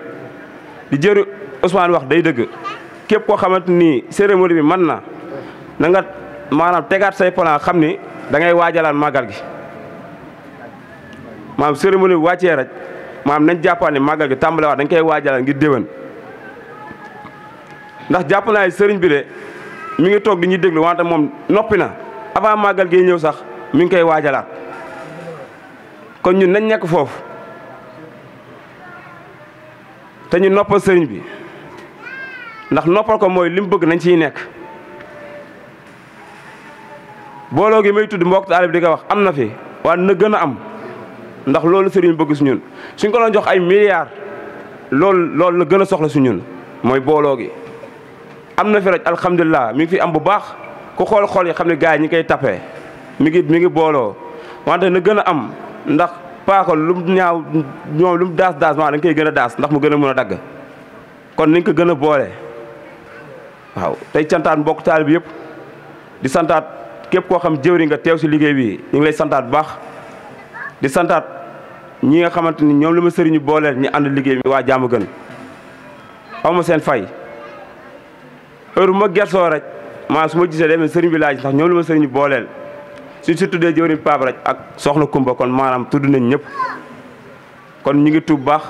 di jëru Ousmane wax day dëgg képp koo xamante ni cérémonie bi mën na nga maanaam tegaat say plan xam ni da ngay waajalaan màggal gi maanaam cérémonie bi wàccee rek maanaam nañ jàppaan ni màggal gi tàmbalewaat dañ koy waajalaan ngir déwén ndax jàpp naa sëriñ bi de mi ngi toog di ñuy déglu wante moom noppi na avant màggal gi ñëw sax mi ngi koy waajalaat kon ñun nañ nekk foofu te ñu noppal sëriñ bi ndax noppal ko mooy li mu bëgg nañ ciy nekk booloo gi may tudd mbokk taalibe di ko wax am na fi waaye na gën a am ndax loolu sëriñ bëgg su ñun suñ ko doon jox ay milliards loolu la gën a soxla su ñun mooy booloo gi am na fi rek alhamdulilah mi ngi fi am bu baax ku xool yi xam ne gars yi ñi koy tapé mi ngi booloo wante na gën a am ndax paako lu mu ñaaw ñoom lu mu daas maa dañ koy gën a daas ndax mu gën a mën a dagg kon nañ ko gën a boole waaw tey santaat mbokk taalibe bi yëpp di santaat képp koo xam jëwri nga teew si liggéey bi ñu ngi lay santaat bu baax di santaat ñi nga xamante ni ñoom la ma sëriñu booleel ñu ànd liggéey bi waa jàmm gën aw ma seen fay heure bu ma gersoo rek maa su ma gisee demee sëriñ bi laaj ndax ñoom la ma sëriñu booleel suñ si tuddee jëwriñ Pape rek ak soxna Kumba kon maanaam tudd nañ ñëpp kon ñu ngi tuub baax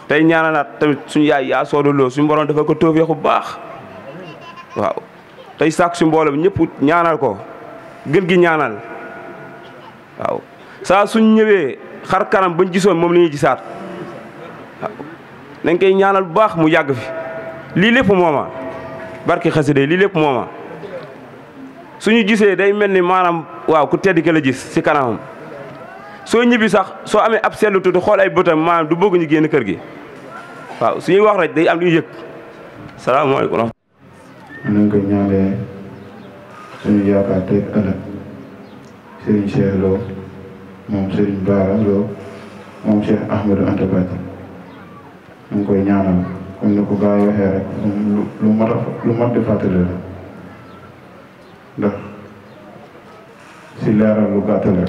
tey ñaanalaat tamit suñu yaay yaa soodaloo suñu borom dafa ko tóofee bu baax waaw tey sàkk si mbooloo bi ñëpp ñaanal ko gën gi ñaanal waaw saa suñ ñëwee xar kanam bañ gisoon moom la ñuy gisaat waaw nañ koy ñaanal bu baax mu yàgg fi lii lépp mooma barki xasida lii lépp mooma suñu gisee day mel ni maanaam waaw ku tedd ki la gis si kanamam soo ñibbi sax soo amee ab seetlu tuuti xool ay bëtam maanaam du bëgg ñu génn kër gi waaw suñuy wax rek day am lu ñu yëg salaamaaleykum. nañ ko ñaanee suñu yaakaar tey ëllëg Serigne Cheikh Lo moom Serigne Bara Lo moom Cheikh Ahmadou Anta Badi ñu koy ñaanal comme ni ko gaa yi waxee rek lu mat di fàttali la ndax si leeral lu gàtt la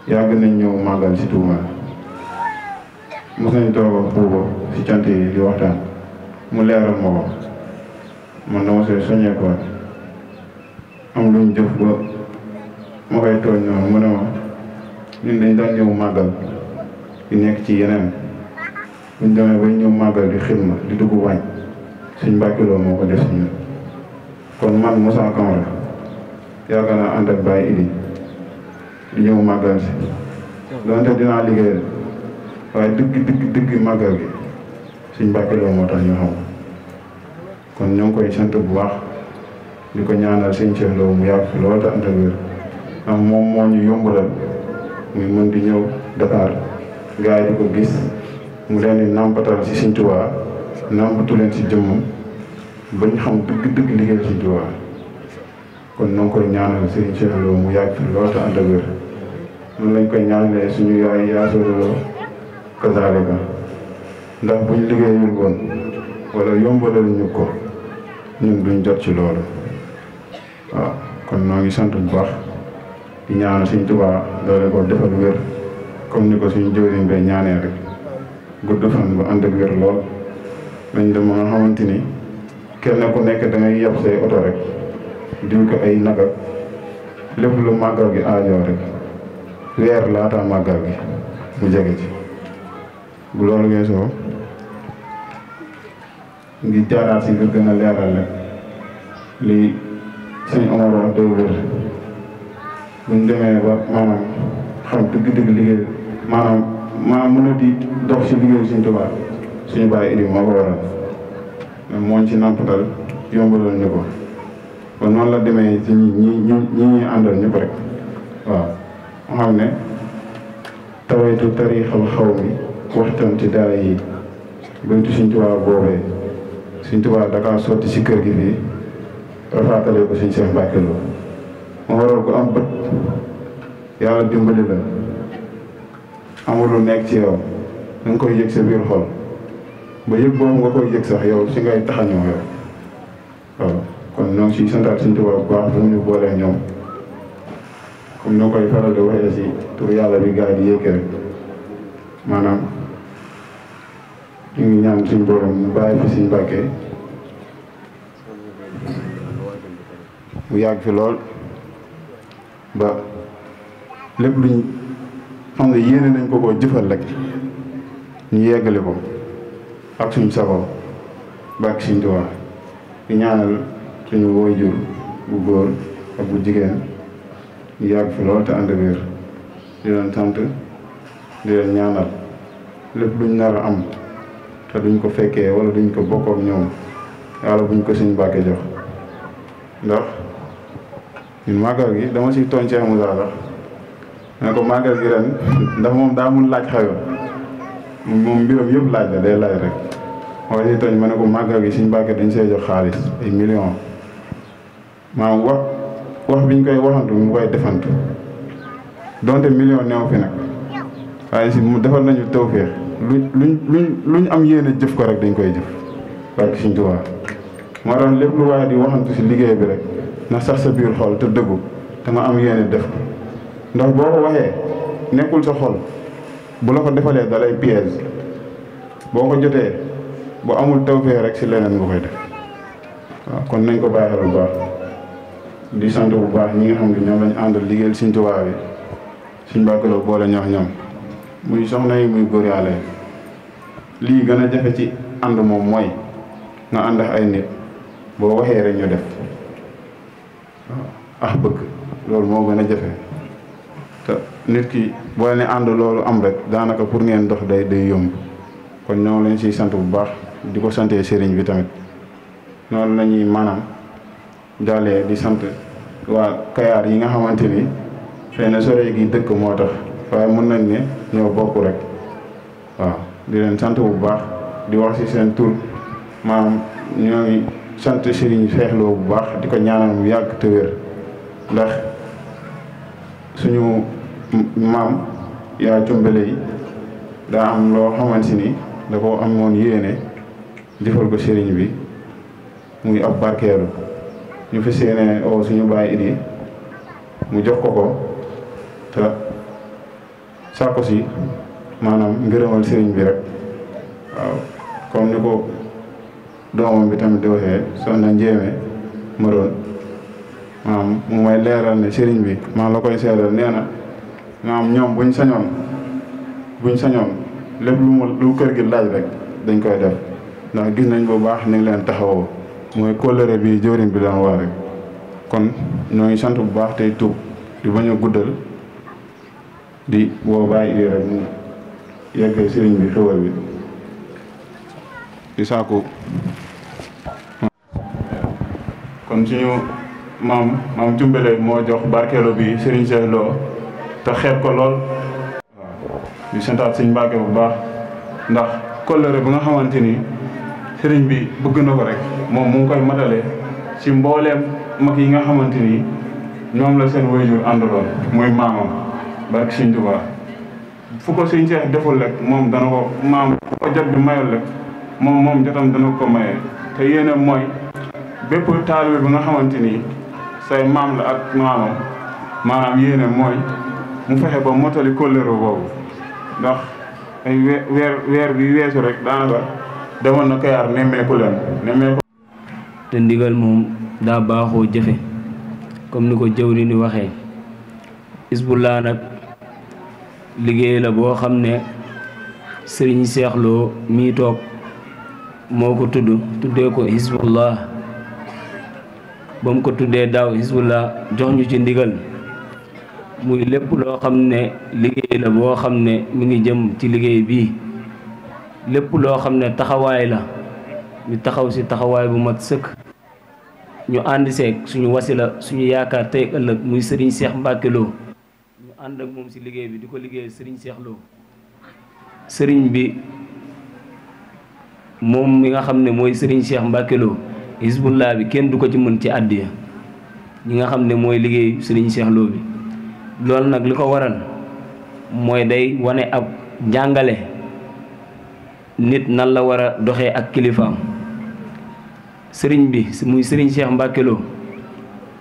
yàgg nañ ñëw màggal si Touba mos nañ toog ak buuba si cant yi di waxtaan mu leeral ma ko man dama see soññee ko am luñ jëf ba ma koy tooñ noonu mu ne ma ñun dañ daan ñëw màggal di nekk ci yeneen buñ demee bay ñëw màggal di xidma di dugg wàññ suñ mbàkkiloo moo ko def si ñun kon man Moussa Camara yàgg naa ànd ak Baye Idi di ñëw màggal si donte dinaa liggéeyal waaye dëgg màggal gi suñ mbàkkiloo moo tax ñu xam kon ñoo ngi koy sant bu baax di ko ñaanal sëñ Cheikh Lo mu yàgg fi lool te ànd ak wér am moom moo ñu yombalal muy mën di ñëw Dakar gars yi di ko gis mu leen di nàmpatal si Sëñ Tuubaa nàmpatu leen si jëmmam bañ xam dëgg liggéey Sëñ Tuubaa kon ñoo ngi koy ñaanal sëñ Cheikh Lo mu yàgg fi lool te ànd ak wér noonu lañ koy ñaanalee suñu yaay yaasoo kazaalika ndax buñ liggéeyul woon wala yombalal ñu ko ñun duñ jot ci loolu waaw kon noo ngi sant bu baax di ñaanal Sëñ Tuubaa doole ko defal wér comme ni ko suñu jëwriñ bay ñaanee rek gudd fan bu ànd ak wér lool dañ dem nga xamante ni kenn ku nekk da ngay yab say oto rek diw ko ay naga lépp lu màggal gi aajoo rek weer laata màggal gi mu jege ci bu loolu weesoo ngi jaaraat si ngir gën a leeral rek li sëñ Omar wax day wér buñ demee ba maanaam xam dëgg liggéey maanaam mën a di dox si liggéeyu Sëñ Tuubaa suñu bàyyi idi moo ko waral mooñ ci nampatal yombaloon ñu ko kon noonu la demee ci ñi àndal ñëpp rek waaw moo xam ne tawaytu tarixal xaw mi waxtaan ci daara yi baytu Sëñ Tuubaa boobee Sëñ Tuubaa Dakar sotti si kër gi fii rafaatale ko Sëñ Cheikh Mbacke Lo moo waral ko am bët yàlla dimbali la amul lu nekk ci yow da nga koy yëg sa biir xol ba yëg boobu nga koy yëg sax yow si ngay taxañoo yow waaw kon ñoo ngi siy santaat Sëñ Tuubaa bu baax bu mu ñu boolee ñoom comme ñoo koy faral di waxee si tur yàlla bi gars yi di yéeg rek maanaam ñu ngi ñaan suñu borom mu bàyyi fi suñu Mbàkke mu yàgg fi lool ba lépp luñ xam ne yéene nañ ko jëfal rek ñu yeggale ko ak suñu sago bàkk Sëriñ Tuubaa di ñaanal suñu waajur bu góor ak bu jigéen ñu yàgg fi lool te ànd wér di leen sant di leen ñaanal lépp luñ nar a am te duñ ko fekkee wala duñ ko bokk ak ñoom yàlla buñ ko suñu Mbàkke jox ndax ñun màggal gi dama siy tooñ Cheikh Moussa sax ne ko màggal gi ren ndax moom daa mun laaj xayo moom mbiram yëpp laaj la day laaj rek moo siy tooñ ma ne ko màggal gi suñu Mbàkke dañ see jox xaalis ay millions maanaam wax biñ koy waxantu mu koy defantu donte million neew fi nag waaye si mu defal nañu tawféex luñ am yéene jëf ko rek dañ koy jëf barke Sëriñ Tuubaa moo tax lépp lu waaye di waxantu si liggéey bi rek na sax sa biir xol te dëggu te nga am yéene def ko ndax boo ko waxee nekkul sa xol bu la ko defalee dalay piège boo ko jotee bu amul tawféex rek si leneen nga koy def waaw kon nañ ko bàyyi xel bu baax di sant bu baax ñi nga xam ne ñoom lañ àndal liggéeyal Sëriñ Tuubaa bi suñ bàkkaloo boole ñox ñoom muy soxna yi muy góor yàlla yi lii gën a jafe ci ànd moom mooy nga ànd ak ay nit boo waxee rek ñu def waaw bëgg loolu moo gën a jafe te nit ki boo ne ànd loolu am rek daanaka pour ngeen dox day yomb kon ñoo leen siy sant bu baax di ko santee sëriñ bi tamit noonu la ñuy maanaam jàllee di sant waa Kayaar yi nga xamante ni xëy na sore gi dëkk moo tax waaye mën nañ ne ñoo bokk rek waaw di leen sant bu baax di wax ci seen tur maanaam ñooy sant Serigne Cheikh Lo bu baax di ko ñaanal mu yàgg te wér ndax suñu maam yaa cumbale yi daa am loo xamante ni da ko amoon yéene jëfal ko Serigne bi muy ab barkeelu ñu fi séenee o suñu bàyyi idi mu jox ko te saako si maanaam ngërëmal sëriñ bi rek waaw comme ni ko doomam bi tamit di waxee soxna Njéeme Maroon maanaam mu may leeral ne sëriñ bi maa la koy seeral nee na maanaam ñoom buñ sañoon lépp lu kër gi laaj rek dañ koy def ndax gis nañ bu baax ni leen taxawoo mooy kóllëre bi jëwriñ bi doon wax rek kon ñoo ngi sant bu baax tey tuub di bañ a guddal di woo bàyyi ii rek mu yeggee sëriñ bi xewal bi di saaku kon suñu maam Cumbele moo jox barkeelo bi Serigne Cheikh Lo te xeeb ko lool waaw di santaat Sëriñ Mbàkke bu baax ndax kóllëre bi nga xamante ni sëriñ bi bëgg na ko rek moom mu ngi koy matale ci mbooleem mag yi nga xamante ni ñoom la seen waajur àndaloon muy maamam barke Sëriñ Tuubaa fu ko Sëriñ Cheikh deful rek moom dana ko maam fu ko jot bi mayul rek moom jotam dana ko maye te yéene mooy bépp taalibe bi nga xamante ni say maam la ak maamam maanaam yéene mooy mu fexe ba motali kóllëre boobu ndax ay weer bi weesu rek daanaka demoon na Kayaar nemmeeku te ndigal moom daa baaxoo jëfe comme ni ko jëwri ni waxee Hizbullah nag liggéey la boo xam ne Serigne Cheikh Lo mii toog moo ko tuddee ko Hizbullah ba mu ko tuddee daaw Hizbullah jox ñu ci ndigal muy lépp loo xam ne liggéey la boo xam ne mi ngi jëm ci liggéey bii lépp loo xam ne taxawaay la ñu taxaw ci taxawaay bu mat sëkk ñu ànd seeg suñu wasila suñu yaakaar tey ëllëg muy Serigne Cheikh Mbacke Lo ñu ànd ak moom ci liggéey bi di ko liggéey Serigne Cheikh Lo Serigne bi moom mi nga xam ne mooy Serigne Cheikh Mbacke Lo Hizbullah bi kenn du ko ci mën ci àddiya ñi nga xam ne mooy liggéey Serigne Cheikh Lo bi loolu nag li ko waral mooy day wane ab njàngale nit nan la war a doxee ak kilifaam sëriñ bi muy Serigne Cheikh Mbacke Lo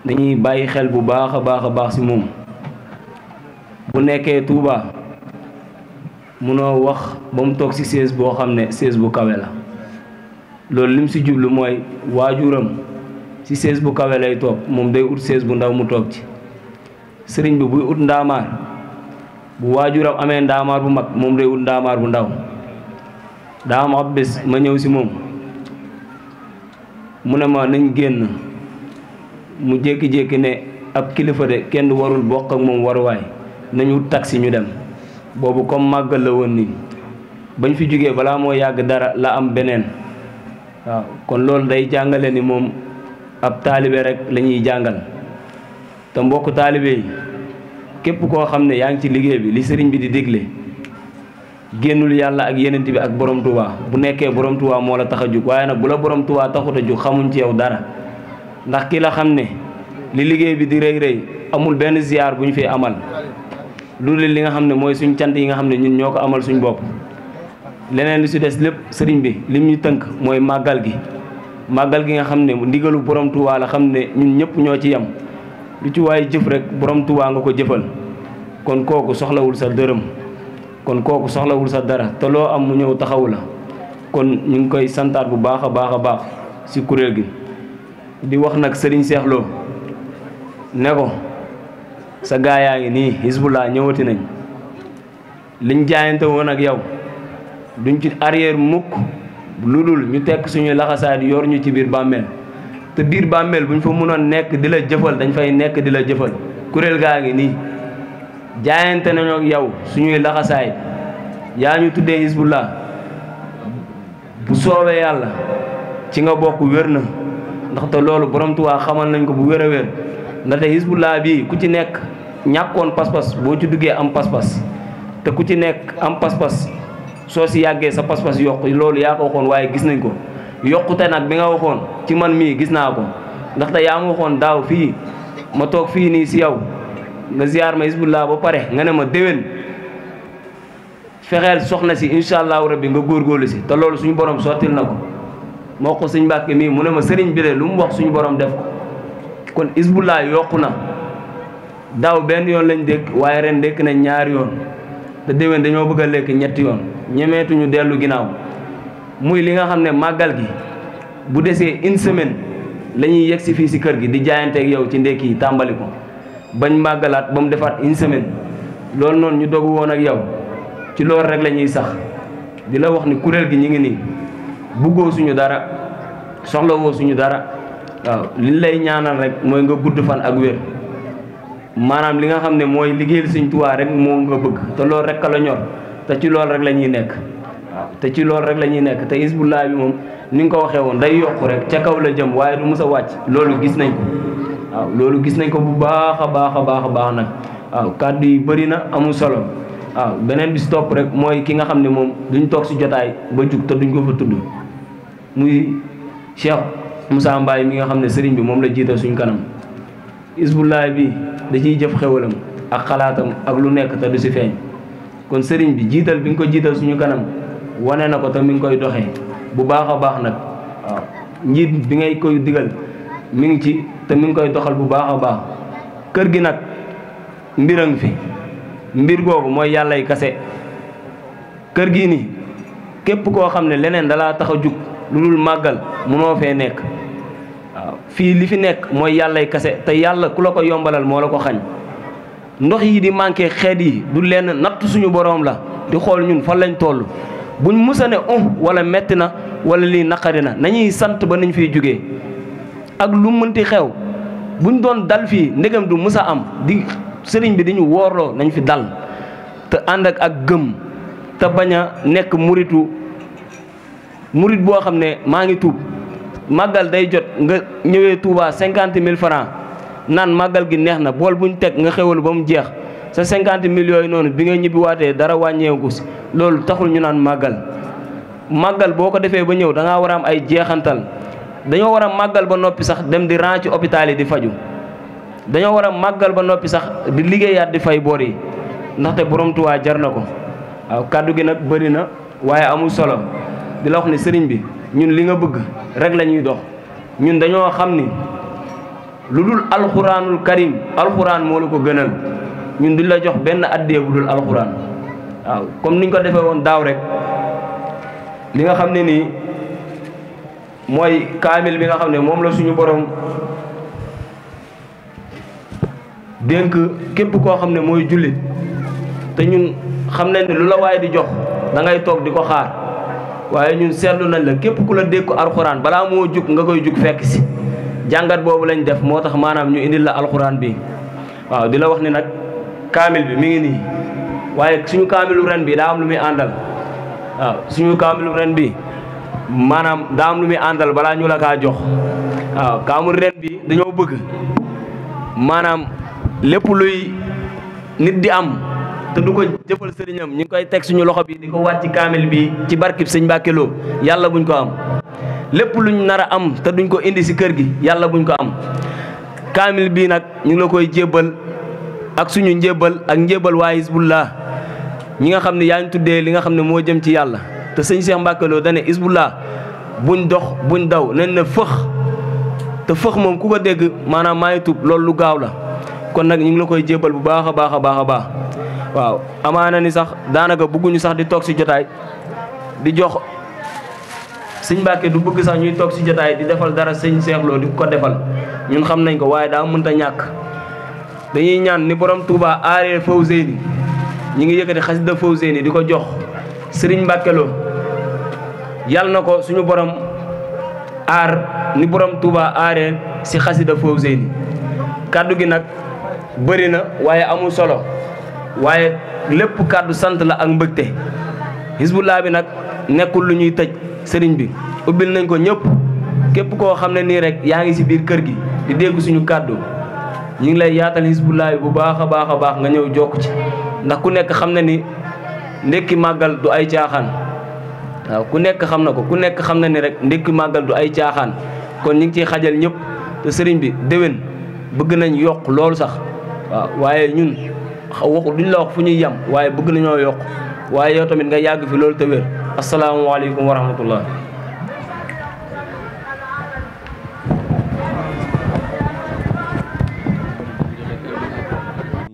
dañuy bàyyi xel bu baax a baax ci moom bu nekkee Touba munoo wax ba mu toog ci chaise boo xam ne chaise bu kawe la loolu lim ci jublu mooy waajuram ci chaise bu kawe lay toog moom day ut chaise bu ndaw mu toog ci sëriñ bi buy ut ndaamaar bu waajuram amee ndaamaar bu mag moom day ut ndaamaar bu ndaw daa am ab bés ma ñëw ci moom mu ne ma nañ génn mu jékki-jékki ne ab kilifa de kenn warul bokk ak moom waruwaay nañu taxi ñu dem boobu comme màggal la woon nii bañ fi jógee balaa moo yàgg dara la am beneen waaw kon loolu day jàngale ni moom ab taalibe rek la ñuy jàngal te mbokk taalibe yi képp koo xam ne yaa ngi ci liggéey bi li sëriñ bi di digle génnul yàlla ak yenent bi ak borom Tuubaa bu nekkee borom Tuubaa moo la tax a jug waaye nag bu la borom Tuubaa taxut a jug xamuñ ci yow dara ndax ki la xam ne li liggéey bi di rëy rëy amul benn ziar bu ñu fi amal loolu li nga xam ne mooy suñ cant yi nga xam ne ñun ñoo ko amal suñ bopp leneen li si des lépp sëriñ bi lim ñu tënk mooy màggal gi nga xam ne ndigalu borom Tuubaa la xam ne ñun ñëpp ñoo ci yem lu ci waaye jëf rek borom Tuubaa nga ko jëfal kon kooku soxlawul sa dërëm kon kooku soxlawul sa dara te loo am mu ñëw taxawu la kon ñu ngi koy santaat bu baax a baax a baax si kuréel gi di wax nag sëriñ Seex Lo ne ko sa gaa yaa ngi nii Hizbullah ñëwati nañ liñ jaayante woon ak yow duñ ci arrière mukk lu dul ñu tekk suñuy laxasaay di yor ñu ci biir bàmmeel te biir bàmmeel buñ fa mënoon nekk di la jëfal dañ fay nekk di la jëfal kuréel gaa ngi nii jaayante nañu ak yow suñuy laxasaay yaa ñu tuddee Hizbullah bu soobee yàlla ci nga bokk wér na ndaxte loolu borom Tuubaa xamal nañ ko bu wér a wér ndaxte Hizbullah bii ku ci nekk ñàkkoon pas-pas boo ci duggee am pas-pas te ku ci nekk am pas-pas soo si yàggee sa pas-pas yokku loolu yaa ko waxoon waaye gis nañ ko yokkute nag bi nga waxoon ci man mii gis naa ko ndaxte yaa ma waxoon daaw fii ma toog fii nii si yow nga ziar ma Hizbullah ba pare nga ne ma déwén fexeel soxna si incha allahu rabbi nga góorgóorlu si te loolu suñu borom sottil na ko moo ko sëñ Mbàkke mii mu ne ma sëriñ bi de lu mu wax suñu borom def ko kon Hizbullah yokku na daaw benn yoon lañ dékk waaye ren dékk nañ ñaari yoon te déwén dañoo bëgg a lekk ñetti yoon ñemeetuñu dellu ginnaaw muy li nga xam ne màggal gi bu desee une semaine la ñuy yegg si fii si kër gi di jaayanteeg yow ci ndekki yi tàmbali ko bañ màggalaat ba mu defaat une semaine loolu noonu ñu dogu woon ak yow ci loolu rek la ñuy sax di la wax ni kuréel gi ñu ngi nii buggoo suñu dara soxlawoo suñu dara waaw li lay ñaanal rek mooy nga gudd fan ak wér maanaam li nga xam ne mooy liggéeyal Sëñ Tuubaa rek moo nga bëgg te loolu rek ka la ñor te ci loolu rek la ñuy nekk waaw te ci loolu rek la ñuy nekk te Hizbullah bi moom ni nga ko waxee woon day yokk rek ca kaw la jëm waaye du mës a wàcc loolu gis nañ ko waaw loolu gis nañ ko bu baax a baax a baax a baax nag waaw kàddu yi bëri na amul solo waaw beneen bi si topp rek mooy ki nga xam ne moom duñ toog si jotaay ba jug te duñ ko fa tudd muy Cheikh Moussa Mbaye mi nga xam ne sëriñ bi moom la jiital suñ kanam Hizbullah bi da ciy jëf xewalam ak xalaatam ak lu nekk te du si feeñ kon sëriñ bi jiital bi nga ko jiital suñu kanam wane na ko te mi ngi koy doxee bu baax a baax nag waaw njiit bi ngay koy digal mi ngi ci te mi ngi koy doxal bu baax a baax kër gi nag mbir a ngi fi mbir googu mooy yàllay kase kër gii nii képp koo xam ne leneen dalaa tax a jug lu dul màggal munoo fee nekk waaw fii li fi nekk mooy yàllay kase te yàlla ku la ko yombalal moo la ko xañ ndox yi di manqué xeet yi du lenn natt suñu boroom la di xool ñun fan lañ toll buñ musa ne wala metti na wala lii naqari na nañuy sant ba nañ fiy jógee ak lu mënti xew buñ doon dal fii ndegam du musa am di sëriñ bi dañu woorloo nañ fi dal te ànd ak gëm te bañ a nekk murit boo xam ne maa ngi tuub màggal day jot nga ñëwee Touba 50 000 francs naan màggal gi neex na bool buñ teg nga xewal ba mu jeex sa 50 000 yooyu noonu bi nga ñibbi waatee dara wàññeeku si loolu taxul ñu naan màggal boo ko defee ba ñëw da ngaa war a am ay jeexantal dañoo war a màggal ba noppi sax dem di ran ci hôpital yi di faju dañoo war a màggal ba noppi sax di liggéeyaat di fay bor yi ndaxte borom Tuubaa jar na ko waaw kàddu gi nag bëri na waaye amul solo di la wax ni sëriñ bi ñun li nga bëgg rek la ñuy dox ñun dañoo xam ni lu dul alxuraanul karim alxuraan moo la ko gënal ñun duñ la jox benn addee bu dul alxuraan waaw comme niñ ko defee woon daaw rek li nga xam ne nii mooy kaamil bi nga xam ne moom la suñu borom dénk képp koo xam ne mooy jullit te ñun xam nañ ne lu la waaye di jox da ngay toog di ko xaar waaye ñun seetlu nañ la képp ku la dénk alxuraan balaa moo jug nga koy jug fekk si jàngat boobu lañ def moo tax maanaam ñu indil la alxuraan bi waaw di la wax ni nag kaamil bi mi ngi nii waaye suñu kaamilu ren bi daa am lu muy àndal waaw suñu kaamilu ren bi maanaam daa am lu muy àndal balaa ñu la kaa jox waaw kaamilu ren bi dañoo bëgg maanaam lépp luy nit di am te du ko jëfal sëriñam ñu ngi koy teg suñu loxo bi di ko wàcc kaamil bi ci barkib sëñ Mbàkke Lo yàlla buñ ko am lépp luñ nar a am te duñ ko indi si kër gi yàlla buñ ko am kaamil bii nag ñu ngi la koy jébbal ak suñu njébbal ak njébbal waa Hizbullah ñi nga xam ne yaa ñu tuddee li nga xam ne moo jëm ci yàlla te sëñ Cheikh Mbàkke Lo dane Hizbullah buñ dox buñ daw nañ na fëx te fëx moom ku ko dégg maanaam maa ngi tub loolu lu gaaw la kon nag ñu ngi la koy jébbal bu baax a baax a baax a baax waaw amaana ni sax daanaka bëgguñu sax di toog si jotaay di jox sëñ Mbàkke du bëgg sax ñuy toog si jotaay di defal dara sëñ Cheikh Lo di ko defal ñun xam nañ ko waaye daa mënta ñàkk dañuy ñaan ni borom Touba aaree Fawzeyni ñi ngi yëkkati xasida Fawzeyni di ko jox Sëriñ Mbàkke Lo yàlla na ko suñu borom aar ni borom Touba aaree si xasida Fawzeyni kàddu gi nag bëri na waaye amul solo waaye lépp kàddu sant la ak mbëgte Hizbullah bi nag nekkul lu ñuy tëj sëriñ bi ubbil nañ ko ñëpp képp koo xam ne nii rek yaa ngi si biir kër gi di dégg suñu kàddu ñu ngi lay yaatal Hizbullah bi bu baax a baax a baax nga ñëw jokk ci ndax ku nekk xam na ni ndekki màggal du ay caaxaan waaw ku nekk xam na ko ku nekk xam na ni rek ndekki màggal du ay caaxaan kon ñu ngi ciy xajal ñëpp te sëriñ bi déwén bëgg nañ yokk loolu sax waaw waaye ñun waxu duñ la wax fu ñuy yem waaye bëgg nañoo yokk waaye yow tamit nga yàgg fi loolu te wér asalaamaaleykum wa rahmatullah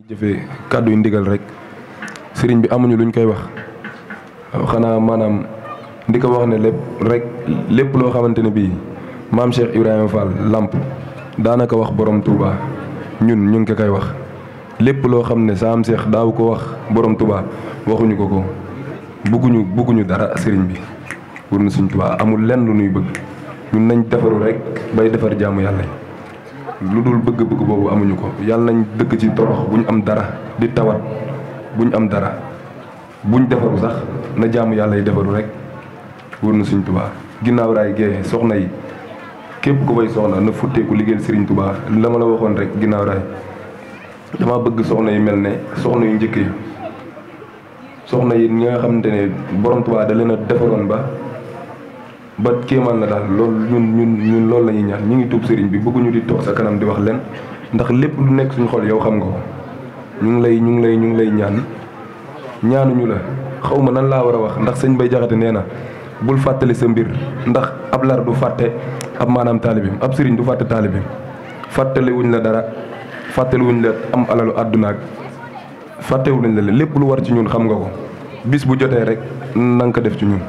jëfee kàddu yu ndigal rek sëriñ bi amuñu luñ koy wax xanaa maanaam ndi ko wax ne lépp loo xamante ne bii maam Cheikh Ibrahima Fall Lamp daanaka wax borom Touba ñun ñu ngi ko koy wax lépp loo xam ne saam Cheikh daaw ko wax borom Touba waxuñu ko bëgguñu dara sëriñ bi wër na suñ Touba amul lenn lu nuy bëgg ñun nañ defaru rek bay defar jaamu yàlla lu dul bëgg-bëgg boobu amuñu ko yàlla nañ dëkk ci torox buñ am dara di tawat buñ am dara buñ defaru sax na jaamu yàlla yi defaru rek wër na suñ Touba ginnaaw raay gee soxna yi képp ku bay soxna na futteeku liggéeyal Serigne Touba la ma la waxoon rek ginnaaw raay dama bëgg soxna yi mel ne soxna yu njëkk yi soxna yi ñi nga xamante ne borom Touba da leen a defaroon ba kéemaan la daal loolu ñun loolu la ñuy ñaan ñu ngi tuub Serigne bi bëgguñu di toog sa kanam di wax leen ndax lépp lu nekk suñu xol yow xam nga ko ñu ngi lay ñaanuñu la xaw ma nan laa war a wax ndax sëñ Bay Jaxate nee na bul fàttali sa mbir ndax ab lar du fàtte ab maanaam taalibim ab sëriñ du fàtte taalibim fàttaliwuñ la dara fàttaliwuñ la am alalu àddunaak fàttewuñ la lépp lu war ci ñun xam nga ko bis bu jotee rek na nga ko def ci ñun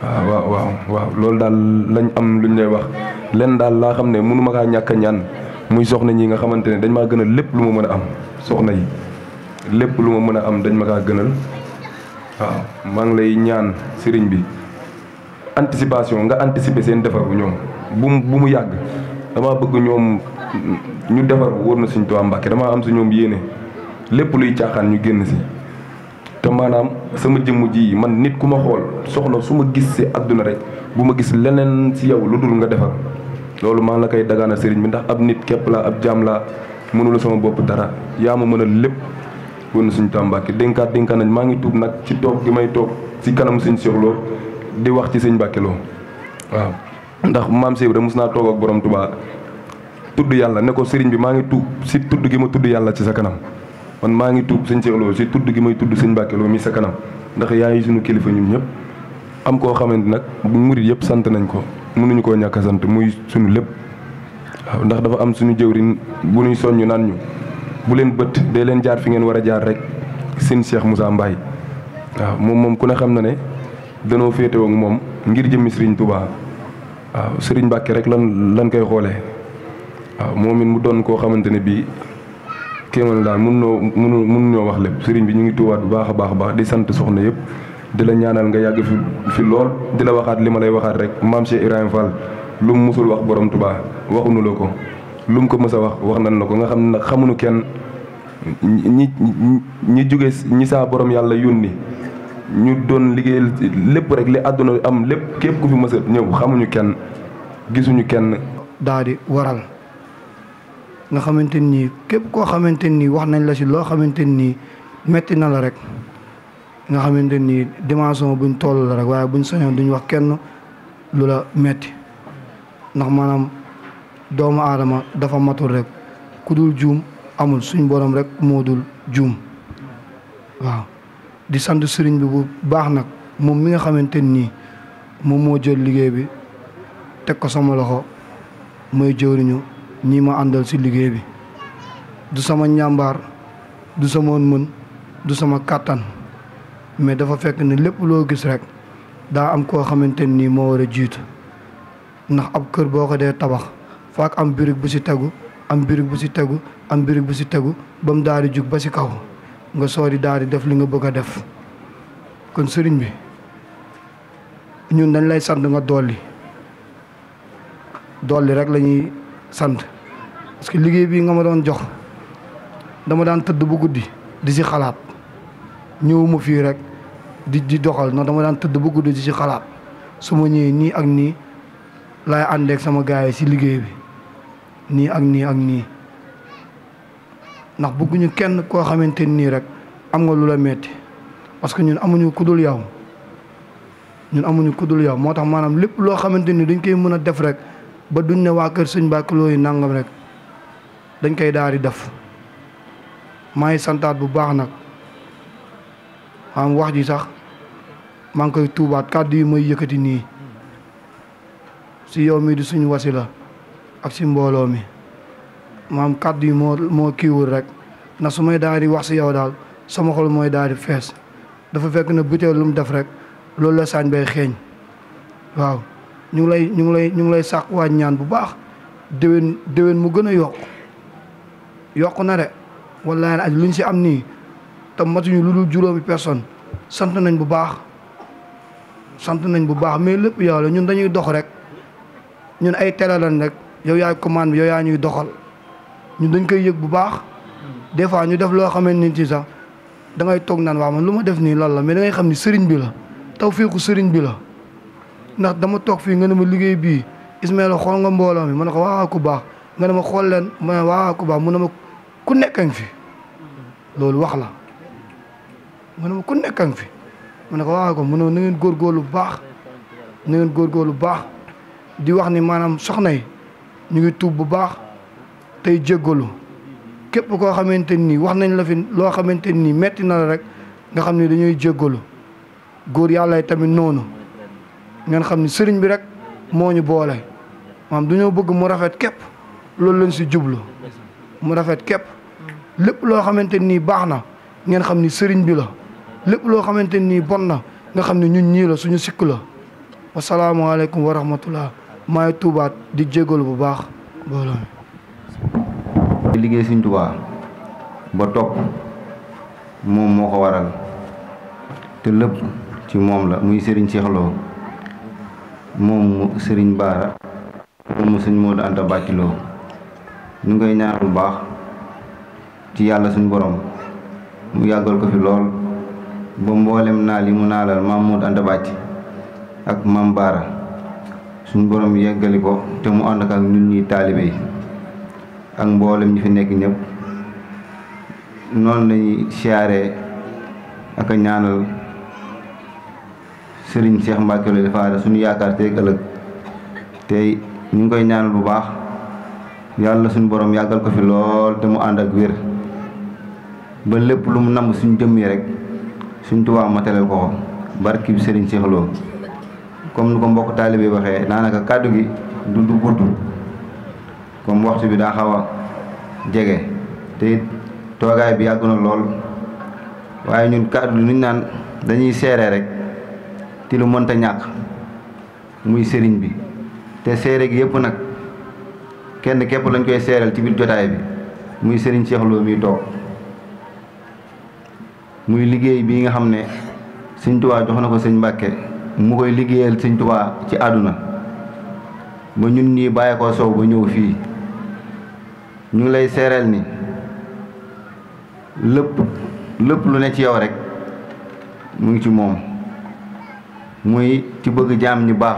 waaw loolu daal lañ am luñ lay wax len daal laa xam ne mënu ma kaa ñàkk a ñaan muy soxna ñi nga xamante ne dañ maa gënal lépp lu ma mën a am soxna yi lépp lu ma mën a am dañ ma kaa gënal waaw maa ngi lay ñaan sëriñ bi anticipation nga anticiper seen defaru ñoom bu mu yàgg dama bëgg ñoom ñu defaru wóor na suñ Tuubaa Mbàkke dama am si ñoom yéene lépp luy caaxaan ñu génn si te maanaam sama jëmm ji man nit ku ma xool soxla su ma gis si àdduna rek bu ma gis leneen si yow lu dul nga defar loolu maa ngi la koy dagaana sëriñ bi ndax ab nit képp la ab jaam la mënula sama bopp dara yaa ma mën a lépp wóor na suñ Tuubaa Mbàkke dénkaat nañ maa ngi tuub nag ci toog gi may toog si kanam suñ Cheikh Lo di wax ci sëñ Mbàkke Lo waaw ndax maam Cheikh rek mos naa toog ak borom Touba tudd yàlla ne ko sëriñ bi maa ngi tuub si tudd gi ma tudd yàlla ci sa kanam man maa ngi tuub sëñ Cheikh Lo si tudd gi may tudd sëñ Mbàkke Lo mi sa kanam ndax yaa ngi suñu kilifa ñun ñëpp am koo xamante nag murit yëpp sant nañ ko mënuñu koo ñàkk a sant muy suñu lépp waaw ndax dafa am suñu jëwriñ bu ñuy soññu naan ñu bu leen bët dee leen jaar fi ngeen war a jaar rek sëñ Cheikh Moussa Mbaye waaw moom ku ne xam na ne danoo féetewoo ak moom ngir jëmmi Serigne Touba waaw Serigne Mbacke rek lan koy xoolee waaw moom it mu doon koo xamante ne bii kéemal daal mun ñoo wax lépp Serigne bi ñu ngi tuubaat bu baax a baax di sant soxna yëpp di la ñaanal nga yàgg fi lool di la waxaat li ma lay waxaat rek maam Cheikh Ibrahima Fall lu mu musul wax borom Touba waxuñu la ko lu mu ko mës a wax nan la ko nga xam ne nag xamuñu kenn ñi jóge ñi saa borom yàlla yónni ñu doon liggéeyal lépp rek li àdduna am lépp képp ku fi mës a ñëw xamuñu kenn gisuñu kenn. daal di waral nga xamante nii képp koo xamante nii wax nañ la si loo xamante nii metti na la rek nga xamante nii dimension buñ toll la rek waaye buñ sañoon duñ wax kenn lu la metti ndax maanaam doomu aadama dafa matul rek ku dul juum amul suñ borom rek moo dul juum waaw di sant sëriñ bi bu baax nag moom mi nga xamante nii moom moo jël liggéey bi teg ko sama loxo mooy jëwriñu ñii ma àndal si liggéey bi du sama njàmbaar du sama mën du sama kàttan mais dafa fekk ne lépp loo gis rek daa am koo xamante nii moo war a jiitu ndax ab kër boo ko dee tabax faak am birig bu si tegu am birig bu si tegu am birig bu si tegu ba mu daal di jug ba si kaw nga soori daal di def li nga bëgg a def kon sëriñ bi ñun dañ lay sant nga dolli rek la ñuy sant parce que liggéey bii nga ma doon jox dama daan tëdd bu guddi di si xalaat ñëwuma fii rek di doxal non dama daan tëdd bu guddi di si xalaat su ma ñëwee nii ak nii laay àndeek sama gars yi si liggéey bi nii ak nii ak nii ndax bëgguñu kenn koo xamante nii rek am nga lu la metti parce que ñun amuñu ku dul yow moo tax maanaam lépp loo xamante ni dañ koy mën a def rek ba duñ ne waa kër sëñ Mbacke Lo yi nangam rek dañ koy daal di def maa ngi santaat bu baax nag am wax ji sax maa ngi koy tuubaat kàddu yi may yëkkati nii si yow mi di suñu wasila ak si mbooloo mi maam kàddu yi moo kiiwul rek ndax su may daal di wax si yow daal sama xol mooy daal di fees dafa fekk na butéel lu mu def rek loolu la saañ bay xeeñ waaw ñu ngi lay sàq waaj ñaan bu baax déwén mu gën a yokk na de wallaahi aj luñ si am nii te matuñu lu dul juróomi personne sant nañ bu baax mais lépp yow la ñun dañuy dox rek ñun ay télé lañ rek yow yaay commande bi yow yaa ñuy doxal ñun dañ koy yëg bu baax des fois ñu def loo xamante ni ci sax da ngay toog naan waaw man lu ma def nii lan la mais da ngay xam ni sëriñ bi la tawfeexu sëriñ bi la ndax dama toog fii nga ne ma liggéey bii Ismaïla xool nga mbooloo mi ma ne ko waaw ku baax nga ne ma xool leen ma ne waaw ku baax mu ne ma ku nekkan fi loolu wax la mu ne ma ku nekkan fi ma ne ko waaw ko mu ne na ngeen góorgóorlu bu baax di wax ni maanaam soxna yi ñu ngi tuub bu baax tey jéggalu képp koo xamante nii wax nañ la fi loo xamante nii metti na la rek nga xam ni dañuy jéggalu góor yàlla yi tamit noonu ngeen xam ni sëriñ bi rek moo ñu boole maanaam dañoo bëgg mu rafet képp loolu lañ si jublu mu rafet képp lépp loo xamante nii baax na ngeen xam ni sëriñ bi la lépp loo xamante nii bon na nga xam ni ñun ñii la suñu sikk la wasalaamaaleykum wa rahmatullah maay tuubaat di jégalu bu baax mbooloo mi liggéey Sëriñ Tuubaa ba topp moom moo ko waral te lépp ci moom la muy Serigne Cheikh Lo moom mu Serigne Bara moom mu Sëriñ Modou Anta Bàcci Lo ñu ngay ñaan bu baax ci yàlla suñu borom mu yàggal ko fi lool ba mboolem naal yi mu naalal maam Modou Anta Bàcci ak maam Bara suñu borom yeggali ko te mu ànd ak ñun ñi taalibe yi ak mboolem ñi fi nekk ñëpp noonu lañuy siyaaree ak a ñaanal Serigne Cheikh Mbacke Lo dafa suñu yaakaar teeg ëllëg tey ñu ngi koy ñaanal bu baax yàlla suñu borom yàggal ko fi lool te mu ànd ak wér ba lépp lu mu namb suñu jëmm yi rek suñ Tuubaa mataleel ko ko barki Serigne Cheikh Lo comme ni ko mbokk taalibe waxee daanaka kàddu gi du gudd comme waxtu bi daa xaw a jege te it toogaay bi yàgg na lool waaye ñun kàddu lu ñu naan dañuy seere rek ci lu mënta ñàkk muy sëriñ bi te seere gi yëpp nag kenn képp lañ koy seeral ci biir jotaay bi muy sëriñ Cheikh Lo mi toog muy liggéey bii nga xam ne sëñ Tuubaa jox na ko sëñ Mbàkke mu koy liggéeyal sëñ Tuubaa ci àdduna ba ñun ñii bàyyi ko sow ba ñëw fii ñu ngi lay seereel ni lépp lu ne ci yow rek mu ngi ci moom muy ci bëgg jaam ñu baax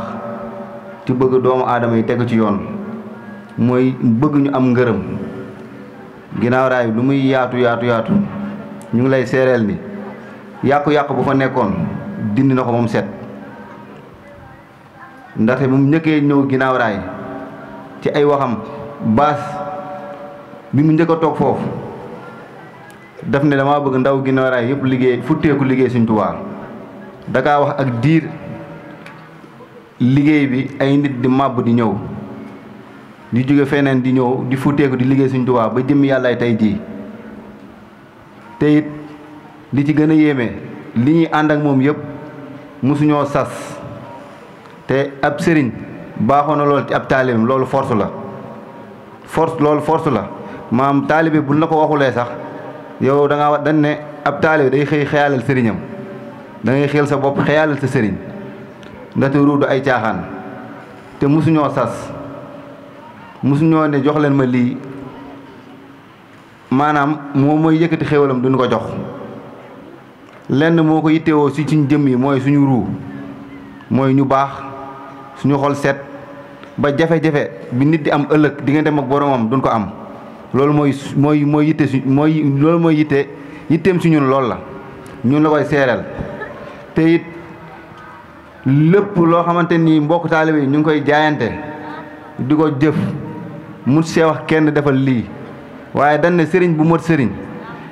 ci bëgg doomu aadama yi tegu ci yoon mooy bëgg ñu am ngërëm ginnaaw raay lu muy yaatu ñu ngi lay seereel ni yàqu-yàqu bu fa nekkoon dindi na ko moom set ndaxte mu njëkkee ñëw ginnaaw raay ci ay waxam baas bi mu njëkk a toog foofu daf ne dama bëgg ndaw ginnaaw raay yëpp liggéey futteeku liggéey Sëñ Tuubaa dakaa wax ak diir liggéey bi ay nit di màbb di ñëw di jóge feneen di ñëw di futteeku di liggéey Sëñ Tuubaa ba jëm yàllaay tey jii te it li ci gën a yéeme li ñuy ànd ak moom yëpp mosuñoo sas te ab sëriñ baaxoon na lool ci ab taalibeem loolu force la force la maam taalibe buñ la ko waxulee sax yow da ngaa dañ ne ab taalibe day xëy xeyaalal sëriñam da ngay xel sa bopp xeyaalal sa sëriñ ndaxte ruudu ay caaxaan te mosuñoo sas mosuñoo ne jox leen ma lii maanaam moom mooy yëkkati xéwalam duñu ko jox lenn moo ko yittewoo si suñ jëm yi mooy suñu ruu mooy ñu baax suñu xol set ba jafe-jafe bi nit di am ëllëg digganteem ak boromam duñ ko am loolu mooy yitte loolu mooy yitteem si ñun loolu la ñun la koy seereel te it lépp loo xamante ni mbokk taalibe yi ñu ngi koy jaayante di ko jëf mu see wax kenn defal lii waaye dañ ne sëriñ bu mot sëriñ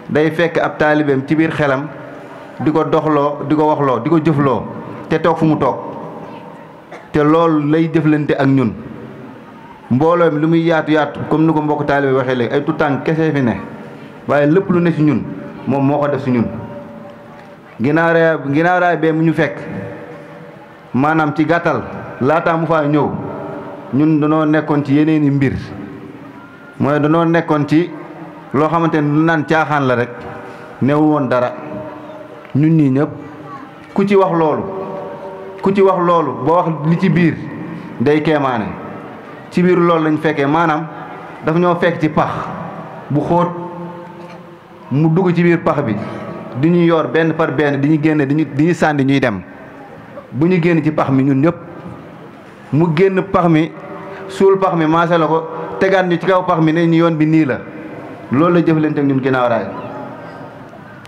day fekk ab taalibeem ci biir xelam di ko doxloo di ko waxloo di ko jëfloo te toog fu mu toog te loolu lay jëflante ak ñun mbooloo mi lu muy yaatu comme ni ko mbokk taalibe waxee léegi ay tutànk kese fi ne waaye lépp lu ne si ñun moom moo ko def si ñun ginnaaw raay bee mu ñu fekk maanaam ci gàttal laataa mu faa ñëw ñun danoo nekkoon ci yeneeni mbir mooy danoo nekkoon ci loo xamante ne lu naan caaxaan la rek newul woon dara ñun ñii ñëpp ku ci wax loolu ba wax li ci biir day keemaane ci biir loolu lañ fekkee maanaam dafa ñoo fekk ci pax bu xóot mu dugg ci biir pax bi di ñu yor benn par benn di ñu génne di ñu sànni ñuy dem bu ñu génn ci pax mi ñun ñëpp mu génn pax mi suul pax mi maase la ko tegaat ñu ci kaw pax mi ne ñu yoon bi nii la loolu la jëflante ak ñun ginnaaw raay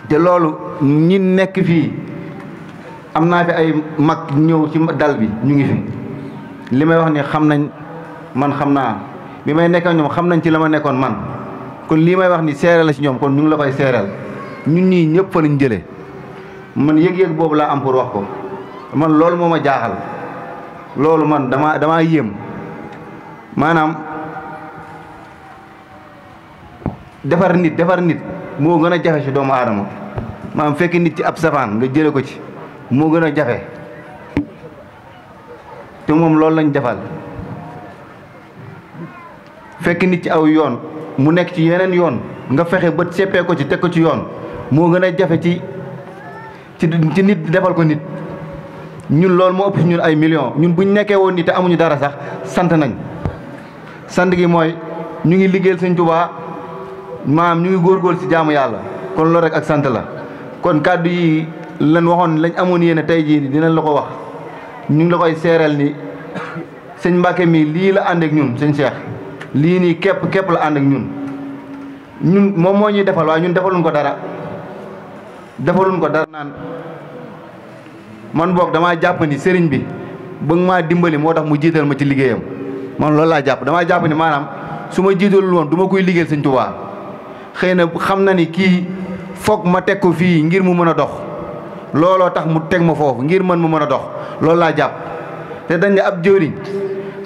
te loolu ñi nekk fii am naa fi ay mag ñëw ci dal bi ñu ngi fi li may wax ni xam nañ man xam naa bi may nekk ak ñoom xam nañ ci la ma nekkoon man kon lii may wax ni seere la ci ñoom kon ñu ngi la koy seereel ñun ñii ñëpp fa lañ jëlee man yëg-yëg boobu laa am pour wax ko man loolu moo ma jaaxal loolu man damaa yéem maanaam defar nit moo gën a jafe ci doomu aadama maanaam fekk nit ci ab safaan nga jële ko ci moo gën a jafe te moom loolu lañ defal fekk nit ci aw yoon mu nekk ci yeneen yoon nga fexe ba seppee ko ci teg ko ci yoon moo gën a jafe ci nit defal ko nit ñun loolu moo ëpp ci ñun ay millions ñun buñ nekkee woon nii te amuñu dara sax sant nañ sant gi mooy ñu ngi liggéeyal Sëñ Tuubaa maam ñu ngi góorgóorlu ci jaamu yàlla kon loolu rek ak sant la kon kàddu yi lañ waxoon lañ amoon yéene tey jii dinañ la ko wax ñu ngi la koy seereel ni sëñ Mbàkke mi lii la ànd ak ñun sëñ Cheikh lii nii képp la ànd ak ñun moom moo ñuy defal waaye ñun defaluñ ko dara naan man boog damaa jàpp ni sëriñ bi bëgg maa dimbali moo tax mu jiital ma ci liggéeyam man loolu laa jàpp damaa jàpp ni maanaam su ma jiitalul woon du ma koy liggéeyal Sëñ Tuubaa xëy na xam na ni kii foog ma teg ko fii ngir mu mën a dox looloo tax mu teg ma foofu ngir mën mu mën a dox loolu laa jàpp te dañ ne ab jëwriñ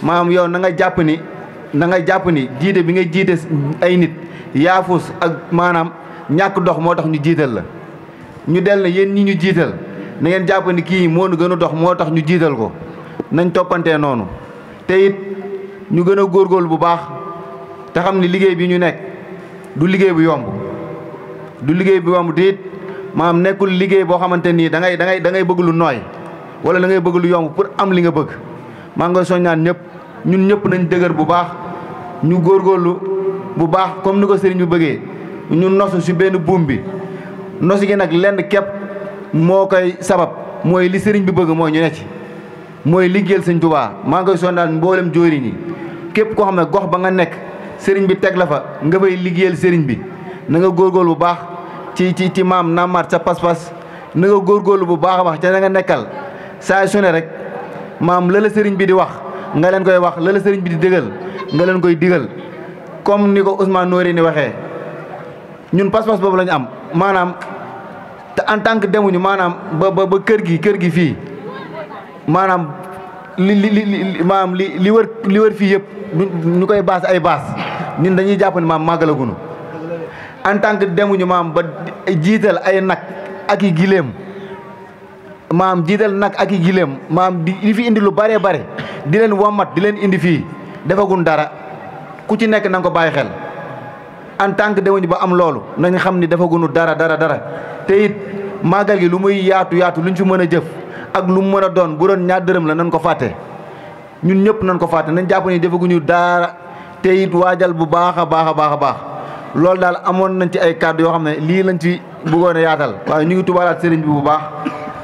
maanaam yow na nga jàpp ni jiite bi nga jiite ay nit yaafus ak maanaam ñàkk dox moo tax ñu jiital la ñu del na yéen ñi ñu jiital na ngeen jàpp ni kii moo nu gën a dox moo tax ñu jiital ko nañ toppantee noonu te it ñu gën a góorgóorlu bu baax te xam ni liggéey bi ñu nekk du liggéey bu yomb du liggéey bu yomb te it maanaam nekkul liggéey boo xamante nii da ngay bëgg lu nooy wala da ngay bëgg lu yomb pour am li nga bëgg maa ngi soññaan ñëpp ñun ñëpp nañ dëgër bu baax ñu góorgóorlu bu baax comme ni ko sëriñ bi bëggee ñu nosu si benn buum bi nosu gi nag lenn képp moo koy sabab mooy li sëriñ bi bëgg mooy ñu ne ci mooy liggéeyal sëñ Tuubaa maa ngi koy soññaan mboolem jóori ñi képp koo xam ne gox ba nga nekk sëriñ bi teg la fa nga fay liggéeyal sëriñ bi na nga góorgóorlu bu baax ci maam naamaat sa pas-pas na nga góorgóorlu bu baax a baax ca na nga nekkal saa su ne rek maam la sëriñ bi di wax nga leen koy wax la sëriñ bi di digal nga leen koy digal comme ni ko Ousmane Nouré ni waxee ñun pas-pas boobu la ñu am maanaam te en tant que demuñu maanaam ba kër gi fii maanaam maanaam li wër fii yëpp ñu koy baas ay baas ñun dañuy jàpp ne maam màggalagunu en tant que demuñu maam ba jiital ay nag ak i gileem maam jiital nag ak i gileem maam di fi indi lu bare bare di leen wommat di leen indi fii defagun dara ku ci nekk na nga ko bàyyi xel en tant que demuñu ba am loolu nañ xam ni defagunu dara te it màggal gi lu muy yaatu luñ fi mën a jëf ak lu mu mën a doon bu doon ñaar dërëm la nañ ko fàtte ñun ñëpp nañ ko fàtte nañ jàpp ni defaguñu dara te it waajal bu baax a baax loolu daal amoon nañ ci ay kàddu yoo xam ne lii lañ ci bëggoon a yaatal waaye ñu ngi tubaalaat sëriñ bi bu baax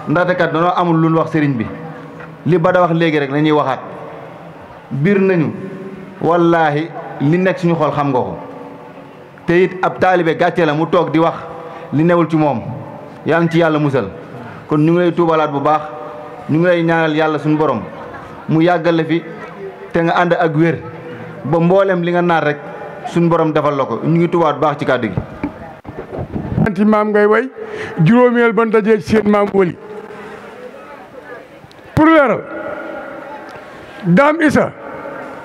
ndaxte kat dañoo amul lu ñu wax sëriñ bi li Bada wax léegi rek la ñuy waxaat biir nañu wallaahi li nekk suñu xol xam nga ko te it ab taalibe gàcce la mu toog di wax li newul ci moom yàlla ci yàlla musal kon ñu ngi lay tuubalaat bu baax ñu ngi lay ñaanal yàlla suñu borom mu yàggal la fi te nga ànd ak wér ba mboolem li nga naan rek suñu borom defal la ko ñu ngi tubaat baax ci kàddu gi. anti maam ngay way juróomeel ba dajee seen maam wali pour leeral daam isa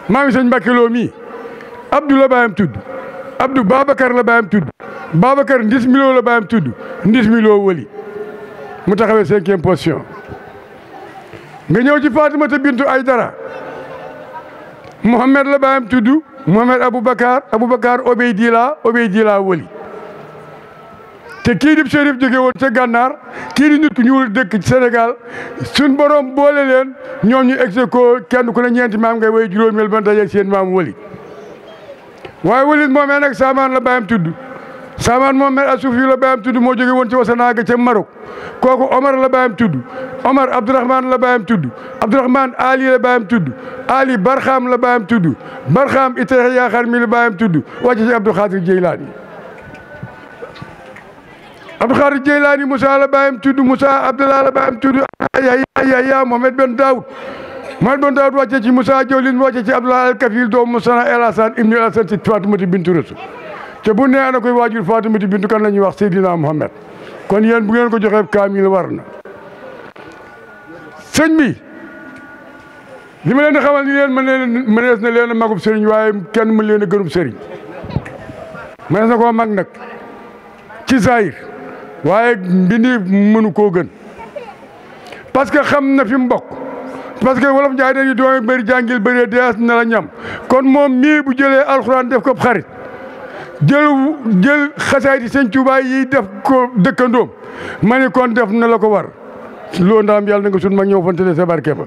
maam sëñ Mbàkke Lo mii Abdou la baayam tudd Abdou Babacar la baayam tudd Babacar Ndismilo la baayam tudd Ndismilo wali mu taxawee 5e position nga ñëw ci Fatimata bintu Aydara Mohamed la baayam tudd Mohamed Aboubacar Obeydila wali te kii di Chérif jóge woon ca gànnaar kii di nit ku ñuul dëkk ci Sénégal suñ borom boole leen ñoom ñu execo kenn ku ne ñeenti maam ngay way juróomeel ba dajeeg seen maam wali waaye walit moomee nag Saamaan la baayam tudd Saamaan moomee Asuufi la baayam tudd moo jóge woon ci Wasanaaga ca Maroc kooku Omar la baayam tudd Omar Abdourahmane la baayam tudd Abdourahmane Ali la baayam tudd Ali Barxaam la baayam tudd Barxaam Itaxa Yaaxar mi la baayam tudd wàcce ci Abdou Khadir Jeylaani Abdou Khadir Jeylaani Moussa la baayam tudd Moussa Abdallah la baayam tudd Yahya Mohamed Ben Daoud wàcce ci Moussa Diawlin wàcce ci Abdallah al Kafil doomu Moussa El Hassan ibnu El Hassan ci Fatimata bintu Rasul te bu nee ana koy waajur Fatimata bintu kan la ñuy wax Seydina Mohamed kon yéen bu ngeen ko joxee kaamil war na sëñ bi li ma leen di xamal ni leen mënees na leen a magub sëriñ waaye kenn mën leen a gënub sëriñ mënees na koo mag nag ci zahir waaye mbindi mënu koo gën parce que xam na fi mu bokk parce que wolof Njaay dañuy doomi bëri jàngil bëree dees na la ñam kon moom mii bu jëlee alxuraan def ko xarit jël xasaay di sëñ Tuubaa yi def ko dëkkandoom ma ni kon def na la ko war loo ndaam yàlla na nga sun mag ñëw fantale sa barke ba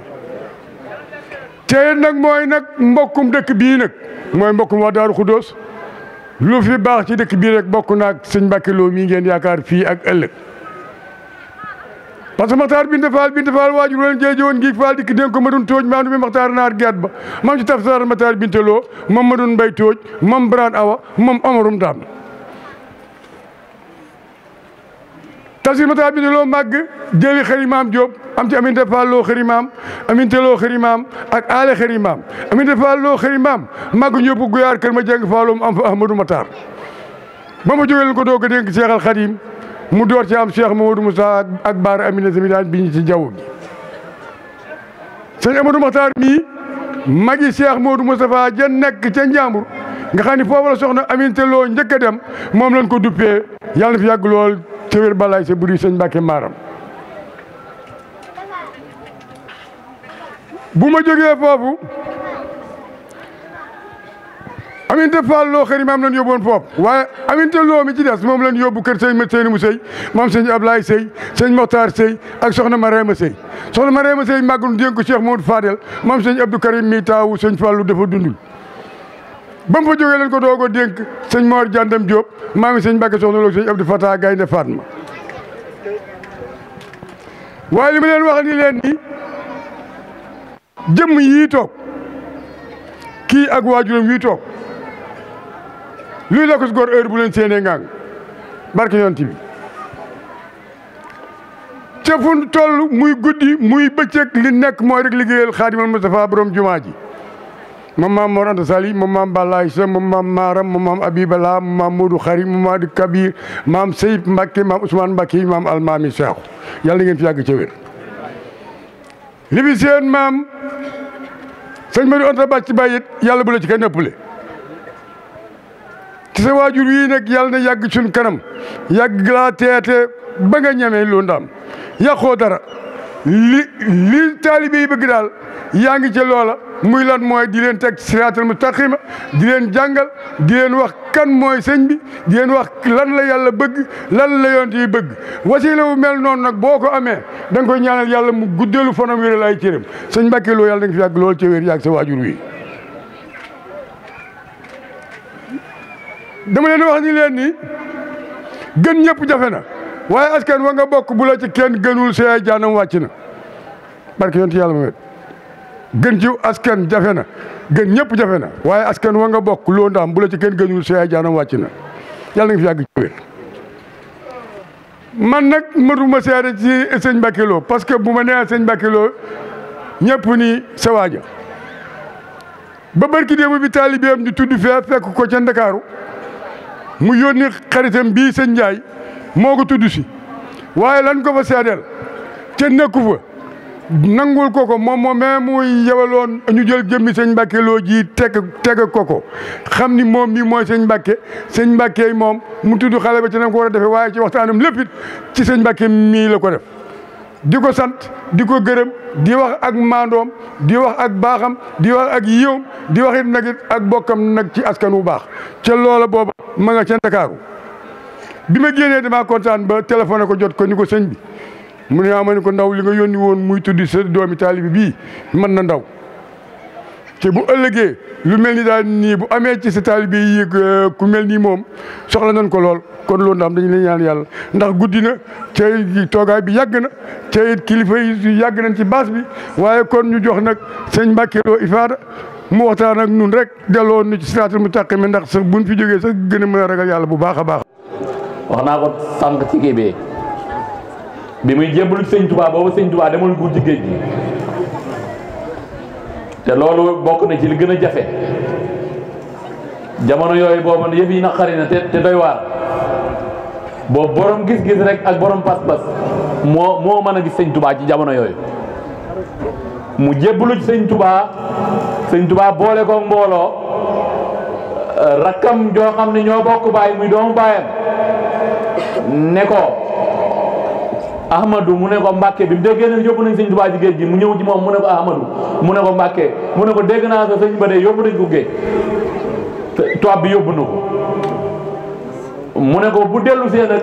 te nag mooy nag mbokkum dëkk bii nag mooy mbokkum waa Daaru Xuddoos lu fi baax ci dëkk bii rek bokk naag sëñ Mbàkke Lo mii ngeen yaakaar fii ak ëllëg parce que Maxtaar Binta Fall waajur woon géej woon ngiig Fall dikk dénk ko ma doon tooj maandu mi Maxtaar naar geet ba mam ci taf sar Maxtaar Binta Lo moom ma doon mbay tooj moom Birane Awa moom Omarum Daam tafsir Maxtaar Binta Lo màgg jëli xërimaam Diop am ci Aminta Fall Lo xërimaam Aminta Lo xërimaam ak aale xërimaam Aminta Fall Lo xërimaam màgg ñëpp guyaar kër ma jeng Falloom am fa Ahmadou Matar ba ma jógee leen ko doog a dénk Seexal Xadim mu door ci am Cheikh Mamadou Moussa ak Baara Amina Zamidaan bi ñu ci jaww gi sëñ Amadou Makhtar mii magi Cheikh Mamadou Moustapha ja nekk ca Njàmbur nga xam ni foofu la soxna Aminta Lo njëkk a dem moom lañ ko duppee yàlla na fi yàgg lool ca wér balaay sa buri sëñ Mbàkke Maaram bu ma jógee foofu Aminta Fall loo xëri maam lañ yóbboon foofu waaye Aminta loo mi ci des moom lañ yóbbu kër sëñ Mat Seyni mu sëy maam sëñ Ablaye Sey sëñ Mokhtar Sey ak soxna Mariama Sey soxna Mariama Sey màggul dénk ko Cheikh Modou Fadel maam sëñ Abdou Karim mi taawu sëñ Fallu dafa dundul ba mu fa jógee leen ko doog a dénk sëñ Mor Jandem Diop maami sëñ Mbàkke soxna loog sëñ Abdou Fatah Gaynde Fatma waaye li ma leen wax ni leen ni jëmm yii toog kii ak waajuram yii toog luy la ko si góor heure bu leen séenee ngang barke yonent bi ca fu toll muy guddi muy bëccëg li nekk mooy rek liggéeyal Xaadimal Mustafa borom jumaa ji moom maam Mor Anta Sali moom maam Balla Aïssa moom maam Maram moom maam Abibala moom maam Modou Xari moom maam Kabir maam Seyib Mbacke maam Ousmane Mbacke maam Almaami Seexu yàlla ngeen fi yàgg ca wér li bi seen maam sëñ Modou Anta Bàcc bàyyit yàlla bu la ci kenn ëppale ci sa waajur wii nag yàlla na yàgg suñ kanam yàgg laa teete ba nga ñemee lu ndaam yàqoo dara li taalibe yi bëgg daal yaa ngi ca loola muy lan mooy di leen teg siraatal mustaqima di leen jàngal di leen wax kan mooy sëñ bi di leen wax lan la yàlla bëgg lan la yonent yi bëgg wasila wu mel noonu nag boo ko amee da nga koy ñaanal yàlla mu guddeelu fanam wéral ay cëram sëñ Mbàkke Lo yàlla da nga fi yàgg lool ca wér yàgg sa waajur wi dama leen wax ni leen ni gën ñëpp jafe na waaye askan wa nga bokk bu la ci kenn gënul see ay jaanam wàcc na barke yonent yàlla ma gën ci askan jafe na gën ñëpp jafe na waaye askan wa nga bokk loo ndaam bu la ci kenn gënul see ay jaanam wàcc na yàlla nga fi yàgg ci wér man nag matuma seede ci sëñ Mbàkke Lo parce que bu ma nee sëñ Mbàkke Lo ñëpp ni sa waaja ba barki démb bi taalibeem di tudd fee fekk ko ca Ndakaaru mu yónni xaritam bii sëñ Njaay moo ko tudd si waaye lan ko fa seedeel ca nekku fa nangul ko moom mais muy yebaloon ñu jël jëmmi sëñ Mbàkke Lo ji teg ko xam ni moom mi mooy sëñ Mbàkke moom mu tudd xale ba ci nam ko war a defee waaye ci waxtaanam lépp it ci sëñ Mbàkke mii la ko def di ko sant di ko gërëm di wax ak maandoom di wax ak baaxam di wax ak yiwam di wax it nag it ak bokkam nag ci askan wu baax ca loola booba ma nga ca Ndakaaru bi ma génnee damaa kontaan ba téléphoné ko jot ko ni ko sëñ bi mu ne ma ne ko ndaw li nga yónni woon muy tuddi sa doomi taalibi bii mën na ndaw te bu ëllëgee lu mel ni daal nii bu amee ci sa taalibi yi ku mel nii moom soxla nañ ko lool kon loolu ndaam dañu lay ñaan yàlla ndax guddi na ca toogaay bi yàgg na ca it kilifa yi yàgg nañ ci baas bi waaye kon ñu jox nag sëñ Mbàkke Lo Ifaada mu waxtaan ak nun rek delloo nu ci siraatal mustaqim ndax sax buñ fi jógee sax gën a mën a ragal yàlla bu baax a baax. wax naa ko sànq ci kii bi muy jébbalu sëñ Touba boobu sëñ Touba demal guur ci géej gi te loolu bokk na ci li gën a jafe jamono yooyu boobu yëf yi naqari na te doy waar boobu borom gis-gis rek ak borom pas-pas moo mën a gis sëñ Touba ci jamono yooyu mu jébbalu ci sëñ Touba boole ko mbooloo rakkam joo xam ne ñoo bokk baay muy doomu baayam ne ko Ahmadou mu ne ko Mbàkke bi mu déggee ne yóbbu nañ sëñ Touba ci géej gi mu ñëw ci moom mu ne ko Ahmadou mu ne ko Mbàkke mu ne ko dégg naa sa sëñ ba de yóbbu nañ ko géej tubaab bi yóbbu na ko mu ne ko bu dellu see nag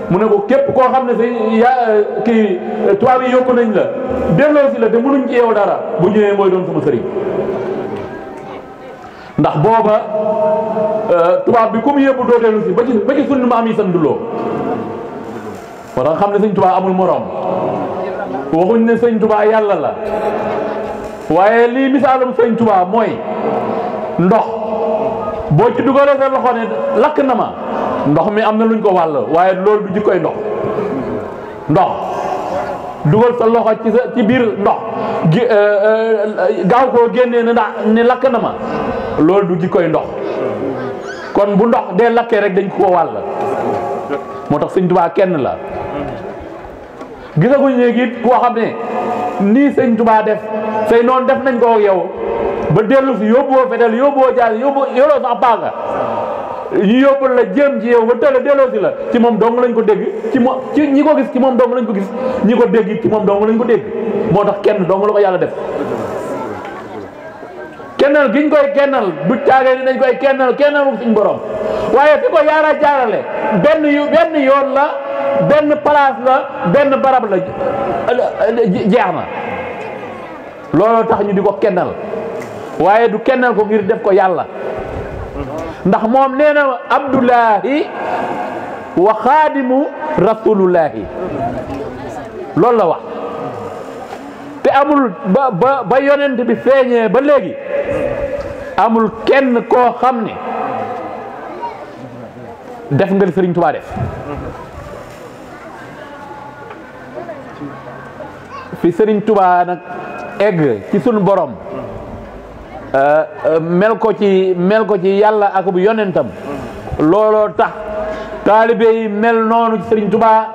mu ne ko képp koo xam ne kii tubaab yi yóbbu nañ la delloo si la te mënuñ ci yow dara bu ñëwee mooy doon sama sëriñ ndax booba tubaab bi ku mu yóbbu doo dellu si ba ci sunu maam yi sanduloo war nga xam ne sëñ Touba amul morom waxuñ ne sëñ Touba yàlla la waaye lii misaalum sëñ Touba mooy ndox boo ci dugalee sa loxo ne lakk na ma ndox mi am na luñ ko wàll waaye loolu du jikkoy ndox dugal sa loxo ci biir ndox gaaw koo génnee ne lakk na ma loolu du jikkoy ndox kon bu ndox dee lakkee rek dañ ko wàll moo tax sëñ Touba kenn la gisaguñ léegi it koo xam ne nii sëñ Touba def say noonu def nañ ko yow ba dellu si yóbbuwoo fetel yóbbuwoo jaas yoroo sax baaga ñu yóbbul la jéem ci yow ba tëla delloo si la ci moom dong lañ ko dégg ci ñi ko gis ci moom dong lañ ko gis ñi ko dégg ci moom dong lañ ko dégg moo tax kenn dong la ko yàlla def kennal giñ koy kennal du caagee ni dañ koy kennal suñ borom waaye fi ko yaara jaarale benn yoon la benn place la benn barab la jeex na looloo tax ñu di ko kennal waaye du kennal ko ngir def ko yàlla ndax moom nee na abdullahi wa xaadimu rasulullahi loolu la wax te amul ba yonent bi feeñee ba léegi amul kenn koo xam ne def nga li Sëriñ Tuubaa def fi Sëriñ Tuubaa nag egg ci sunu borom mel ko ci yàlla ak bu yonentam looloo tax taalibe yi mel noonu ci Sëriñ Tuubaa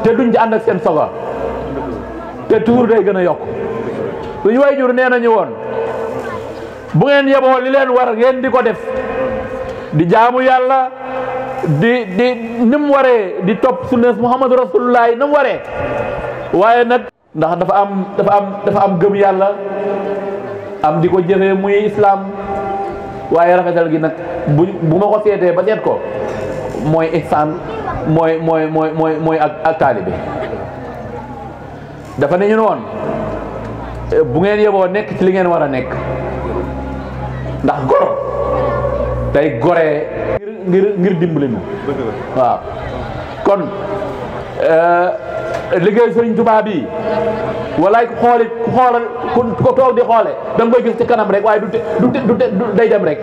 te duñ ci ànd ak seen soga te toujours day gën a yokk suñu waajur nee nañu woon bu ngeen yeboo li leen war ngeen di ko def di jaamu yàlla di ni mu waree di topp sunna Muhammadu Rasulullah ni mu waree waaye nag ndax dafa am gëm yàlla am di ko jëfee muy islam waaye rafetal gi nag bu ma ko seetee ba seet ko mooy ihsaan mooy ak taalibe dafa ne ñu woon bu ngeen yeboo nekk ci li ngeen war a nekk ndax goro day goree ngir dimbali ñu waaw kon liggéey Sëriñ Tuubaa bi walaay ku xoolal ku toog di xoole da nga koy gis ci kanam rek waaye du day dem rek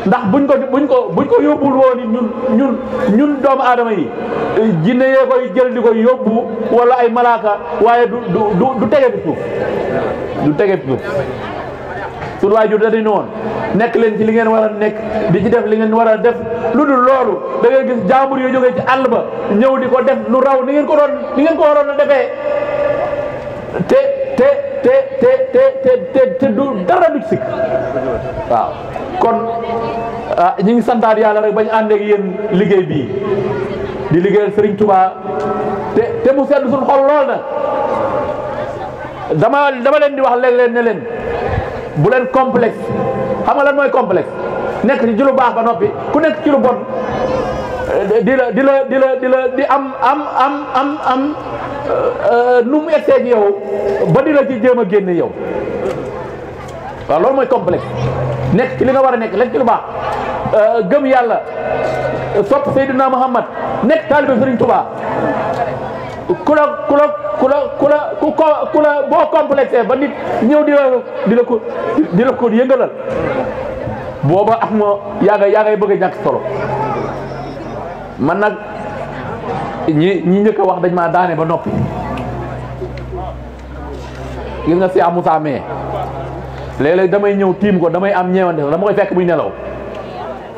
ndax buñ ko yóbbul woon ñun doomu aadama yi jinne yee koy jël di koy yóbbu wala ay malaaka waaye du tege fi suuf du tege fi suuf suñu waajur da dañu woon nekk leen ci li ngeen war a nekk di ci def li ngeen war a def lu dul loolu da ngay gis jàmbur yoo jógee ci àll ba ñëw di ko def lu raw ni ngeen ko waroon a defee te du dara du sikk waaw kon ñu ngi santaat yàlla rek bañ ànd ak yéen liggéey bii di liggéeyal Sëriñ Tuubaa te mu sedd suñu xol lool na dama leen di wax léeg-léeg ne leen bu leen complexe xam nga lan mooy complexe nekk ci lu baax ba noppi ku nekk ci lu bon di am nu mu egsee ci yow ba di la ci jéem a génne yow waaw loolu mooy complexe nekk ci li nga war a nekk lekk ci lu baax gëm yàlla sopp Seydina Muhammad nekk taalibe Sëriñ Tuubaa ku la boo complexé ba nit ñëw di la ko yëngalal booba am ma yaa ngay bëgg a ñàkk solo man nag ñi njëkk a wax dañ maa daane ba noppi gis nga Cheikh Moussa mais léeg-léeg damay ñëw tiim ko damay am ñeewante dama koy fekk muy nelaw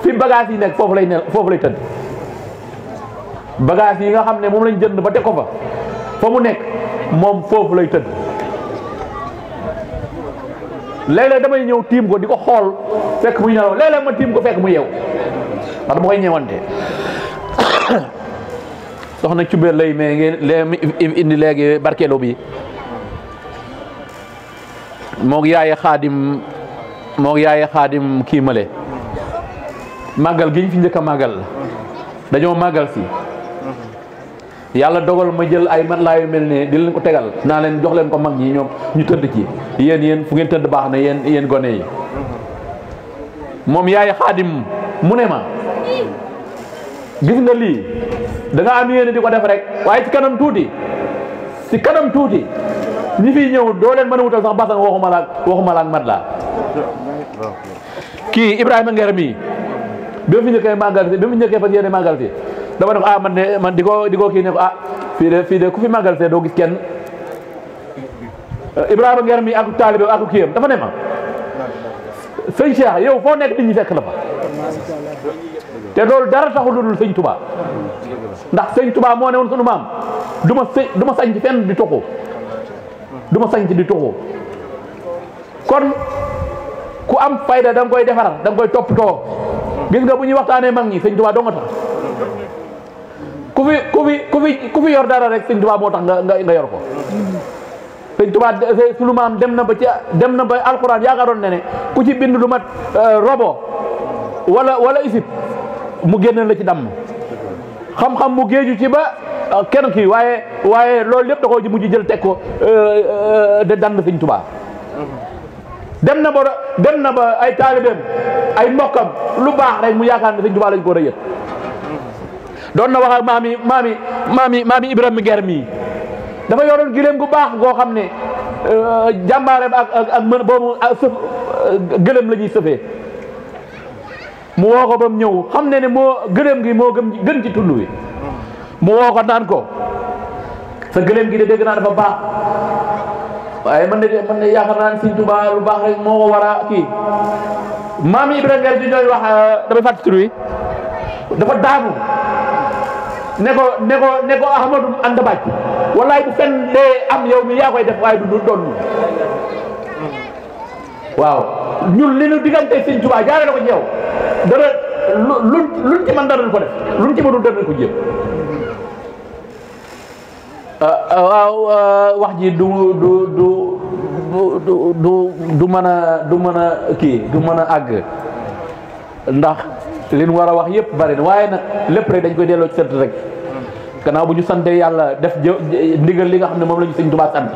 fi bagage yi nekk foofu lay tëdd bagage yi nga xam ne moom lañ jënd ba teg ko fa mu nekk moom foofu lay tëdd léeg-léeg damay ñëw tiim ko di ko xool fekk muy nelaw léeg-léeg ma tiim ko fekk mu yeew ndax dama koy ñeewante soxna Cubéer lay mais ngeen indi léegi barkeelo bi moog yaaye xaadim kii male màggal gi ñu fi njëkk a màggal dañoo màggal si yàlla dogal ma jël ay matelas yu mel ne di leen ko tegal naa leen jox leen ko mag ñi ñoom ñu tëdd ci yéen fu ngeen tëdd baax na yéen gone yi moom yaaye xaadim mu ne ma gis nga lii da nga am yéene di ko def rek waaye ci kanam tuuti ñi fi ñëw doo leen mën a wutal sax basang waxuma la ak matelas kii Ibrahima Nguer mii bi mu njëkkee fas yéene màggal si dama ne ko man di ko kii ne ko fii de ku fi màggal see doo gis kenn Ibrahima Nguer mii ak taalibe ak kiyam dafa ne ma sëñ Cheikh yow foo nekk nit ñi fekk la fa te loolu dara taxul lu dul sëñ Touba ndax sëñ Touba moo ne woon sunu maam du ma sañ ci fenn di toxu du ma sañ ci di toxu kon ku am fayda da nga koy defar da nga koy toppatoo gis nga bu ñuy waxtaanee mag ñi sëñ Touba doo nga tax ku fi yor dara rek sëñ Touba moo tax nga yor ko sëñ Tuubaa sunu maam dem na ba alxuraan yaakaaroon ne ku ci bind lu mat robo wala isib mu génne la ci damm xam-xam mu géeju ci ba kenn kii waaye loolu lépp da koo mujj jël teg ko de dand sëñ Tuubaa dem na ba ay taalibeem ay mbokkam lu baax rek mu yaakaar ne sëñ Tuubaa lañ ko war a yët doon na wax ak maami Ibrahima Nger mii dafa yoroon gileem gu baax goo xam ne jàmbaareem ak mën boobu sëf gëlëm la ñuy sëfee mu woo ko ba mu ñëw xam ne moo gëlëm gi moo gën ci tund wi mu woo ko naan ko sa gëlëm gi de dégg naa dafa baax waaye man de yaakaar naa ne sëñ Tuubaa lu baax rek moo ko war a kii maam Ibrahima Nger di ñooy wax damay fàttali tur wi dafa daamu ne ko Ahmadou Anda Bàcc wallaay bu fen dee am yow mi yaa koy def waaye du doon waaw ñun li ñu diggante sëñ Tuubaa jaare na ko ci yow dara luñ ci mën danañ ko def luñ ci mënul danañ ko jéem waaw wax ji du mën a kii du mën a àgg ndax li ñu war a wax yëpp bari na waaye nag lépp rek dañ koy delloo ci sant rek gannaaw bu ñu sante yàlla def ndigal li nga xam ne moom la ñu sëñ Tuubaa sant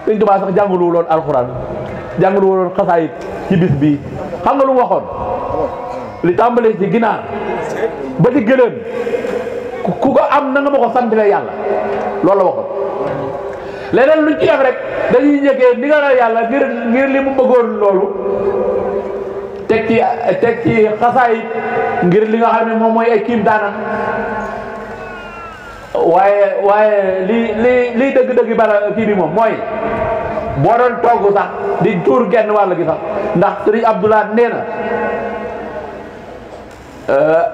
sëñ Tuubaa sax jàngalu woon alxuraan jàngalu woon xasaayit ci bis bi xam nga lu mu waxoon li tàmbalee ci ginaar ba ci gëléem ku ko am na nga ma ko santale yàlla loolu la waxoon leneen luñ ci def rek dañuy ñëkkee ndigalal yàlla ngir li mu bëggoon loolu teg ci xasaayit ngir li nga xam ne moom mooy ay kiim daanam waaye lii dëgg-dëgg bara kii bi moom mooy boo doon togg sax di tuur genn wàll gi sax ndax sëriñ Abdoulaye nee na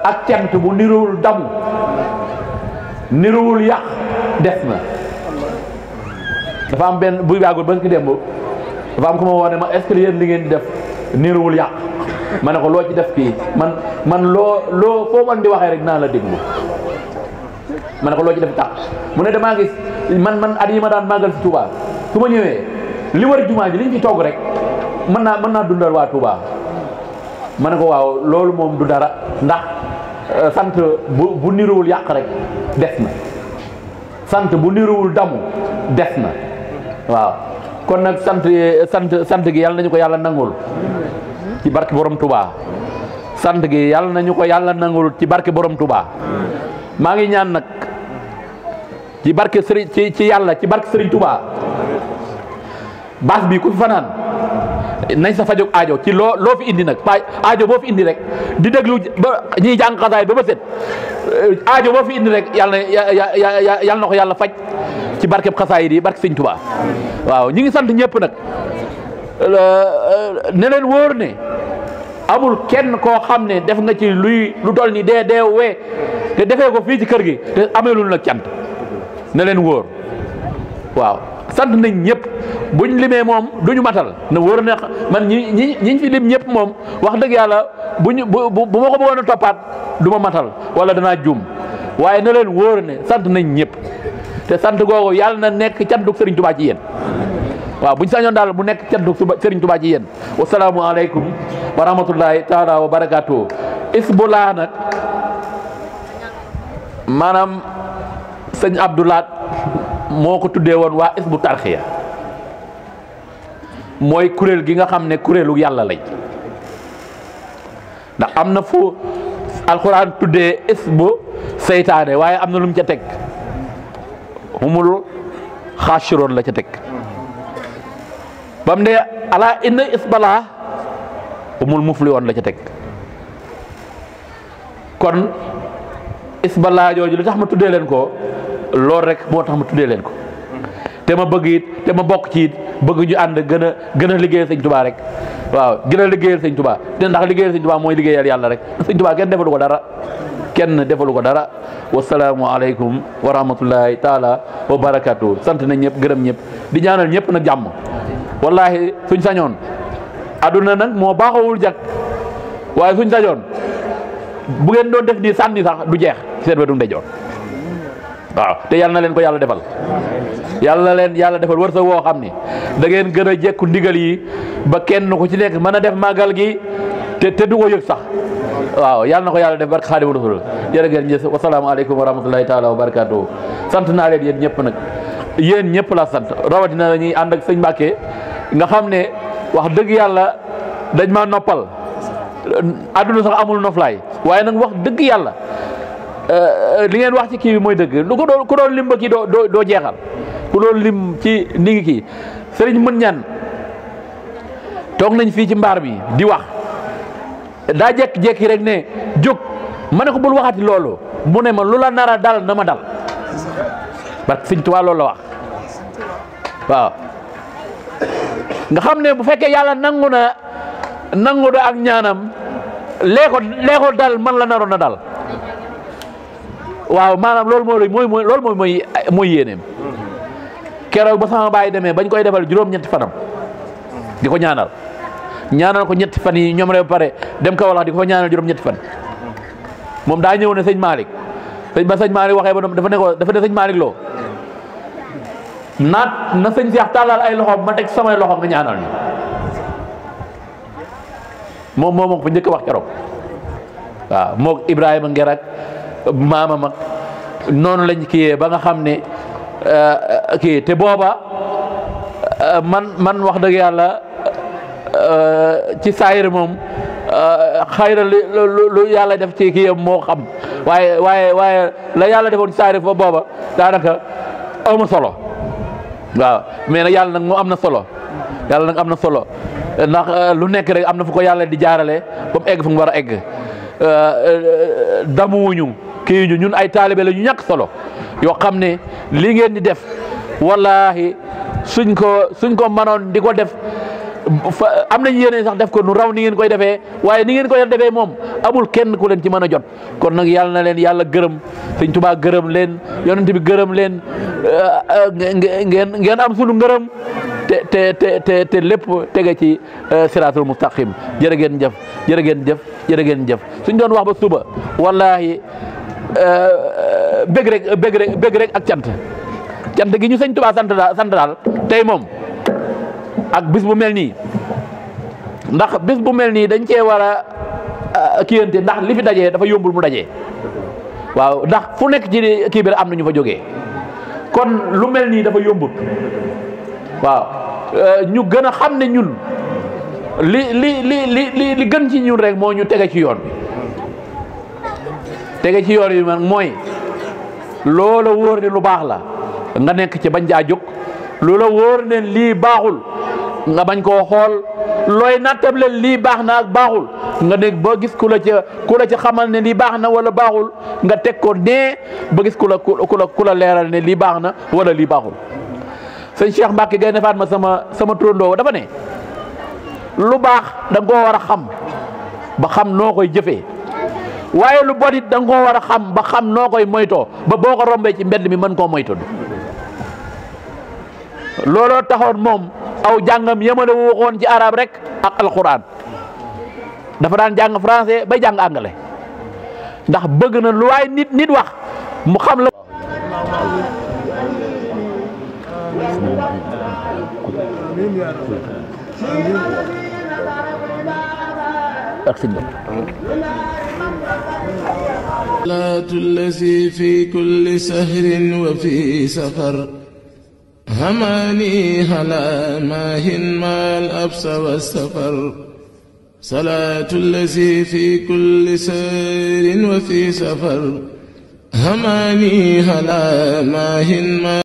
ak cant bu niruwul damu niruwul yàq des na dafa am benn buy baagul ba ki démb dafa am ko ma woone ma est-ce que yéen li ngeen di def niruwul yàq ma ne ko loo ci def kii man loo foo man di waxee rek naa la déglu ma ne ko loo ci def tax mu ne damaa gis man at yi ma daan màggal si Touba su ma ñëwee li war jumaa ji liñ ci togg rek mën naa dundal waa Touba ma ne ko waaw loolu moom du dara ndax sant bu niruwul yàq rek des na sant bu niruwul damu des na waaw kon nag sant gi yàlla nañu ko yàlla nangul ci barke borom Touba sant gi yàlla nañu ko yàlla nangul ci barke borom Touba maa ngi ñaan nag ci barke sëriñ ci yàlla ci barke sëriñ Touba baas bi ku fi fanaan nañ sa fajog aajo ci loo fi indi nag aajo boo fi indi rek di déglu ba ñiy jàng xasaay ba set aajo boo fi indi rek yàlla na ko yàlla faj ci barkeb xasaay yi barke sëriñ Touba waaw ñi ngi sant ñëpp nag ne leen wóor ne amul kenn koo xam ne def nga ci lu toll ni dee wee te defee ko fii ci kër gi te ameelul nag cant ne leen wóor waaw sant nañ ñëpp buñ limee moom duñu matal na wóor ne man ñi fi lim ñëpp moom wax dëgg yàlla bu ma ko bëggoon a toppaat du ma matal wala danaa juum waaye na leen wóor ne sant nañ ñëpp te sant googu yàlla na nekk cantuk Serigne Touba ci yéen waaw buñ sañoon daal bu nekk cantuk Serigne Touba ci yéen wasalaamu aleykum wa rahmatullahi taala wa barakaatu isbulaa nag maanaam sëñ Abdoulaat moo ko tuddee woon waa isbu tarxiya mooy kuréel gi nga xam ne kuréelu yàlla lañ ndax am na fu alxuraan tuddee isbu seytaane waaye am na lu mu ca teg humul xaasiroon la ca teg bam ne ala inna isbalaa humul mufliwoon la ca teg kon isbalaa jooju lu tax ma tuddee leen ko loolu rek moo tax ma tuddee leen ko te ma bëgg it te ma bokk ci it bëgg ñu ànd gën a liggéeyal sëñ Touba rek waaw gën a liggéeyal sëñ Touba te ndax liggéeyal sëñ Touba mooy liggéeyal yàlla rek sëñ Touba kenn defalu ko dara wasalaamu aleykum wa rahmatullahi taala wa barakatuh sant nañ ñëpp gërëm ñëpp di ñaanal ñëpp nag jàmm wallahi suñ sañoon aduna nag moo baaxawul jag waaye suñ sañoon bu ngeen doon def nii sànni sax du jeex ci seen wetu ndeyjoor waaw te yàlla na leen ko yàlla defal yàlla na leen yàlla defal wërsëg woo xam ni da ngeen gën a jekku ndigal yi ba kenn ku ci nekk mën a def màggal gi te du ko yëg sax waaw yàlla na ko yàlla def barke Xaadimu Rasuul jërë ngeen jëf wasalaamaaleykum wa rahmatulahi taala wa barakaatuhu sant naa leen yéen ñëpp nag yéen ñëpp la sant rawatina la ñuy ànd ak sëñ Mbàkke nga xam ne wax dëgg yàlla dañ ma noppal àdduna sax amul noflaay waaye nag wax dëgg yàlla li ngeen wax ci kii bi mooy dëgg lu ko doon ku doon lim ba kii doo jeexal ku doon lim ci ni ngi kii sëriñ mën ñaan toog nañ fii ci mbaar mi di wax daa jekki-jekki rek ne jóg ma ne ko bul waxati loolu mu ne ma lu la nar a dal na ma dal parce que sëñ Tuubaa loolu la wax waaw nga xam ne bu fekkee yàlla nangu na ak ñaanam lee ko dal man la naroon a dal waaw maanaam loolu mooy yéeneem keroog ba sama baay demee bañ koy defal juróom-ñetti fanam di ko ñaanal ko ñetti fan yi ñoom rek ba pare dem ka walax di ko fa ñaanal juróom-ñetti fan moom daa ñëw ne sëñ Malick ba sëñ Malick waxee ba dafa ne sëñ Malick loo na sëñ Seex tàllal ay loxoom ma teg samay loxo nga ñaanal ñu moom fa njëkk wax keroog waaw moog Ibrahima Nger ak maamam ak noonu lañ kiyee ba nga xam ne kii te booba man wax dëgg yàlla ci saayir moom xayra lu yàlla def ci kii moo xam waaye la yàlla defoon ci saayir fa booba daanaka awma solo waaw mais nag yàlla nag moo am na solo yàlla nag am na solo ndax lu nekk rek am na fu ko yàlla di jaarale ba mu egg fu mu war a egg damuwuñu kii ñu ñun ay taalibe la ñu ñàkk solo yoo xam ne li ngeen di def wallahi suñ ko mënoon di ko def am nañ yéene sax def ko nu raw ni ngeen koy defee waaye ni ngeen koy defee moom amul kenn ku leen ci mën a jot kon nag yàlla na leen yàlla gërëm sëñ Tuubaa gërëm leen yonent bi gërëm leen ngeen am sunu ngërëm te lépp tege ci siraatul mustaqim jërë ngeen jëf jërë ngeen jëf jërë ngeen jëf suñ doon wax ba suba wallahi bëgg rek ak cant gi ñu sëñ Tuubaa sant daal tey moom ak bis bu mel nii ndax bis bu mel nii dañ cee war a kiyante ndax li fi dajee dafa yombul mu dajee waaw ndax fu nekk ci kii bi am na ñu fa jógee kon lu mel nii dafa yombut waaw ñu gën a xam ne ñun li gën ci ñun rek moo ñu tege ci yoon tege ci yoon bi man mooy loola wóor ne lu baax la nga nekk ci bañ jaa jóg loola wóor ne lii baaxul nga bañ koo xool looy nattable lii baax na ak baaxul nga nekk ba gis ku la ca xamal ne lii baax na wala baaxul nga teg ko nee ba gis ku la leeral ne lii baax na wala lii baaxul sëñ Cheikh Mbacke Gaynde Fatma sama turandoo dafa ne lu baax da nga koo war a xam ba xam noo koy jëfee waaye lu bon it da nga koo war a xam ba xam noo koy moytoo ba boo ko rombee ci mbedd mi mën koo moytoo looloo taxoon moom aw jàngam yemale waxoon ci arab rek ak alquran dafa daan jàng français bay jàng anglais ndax bëgg na lu waay nit wax mu xam la صلاة الذي في كل سهر وفي سفر هماني هلا ماهن ما الأبس والسفر صلاة الذي في كل سهر وفي سفر هماني هلا ماهن ما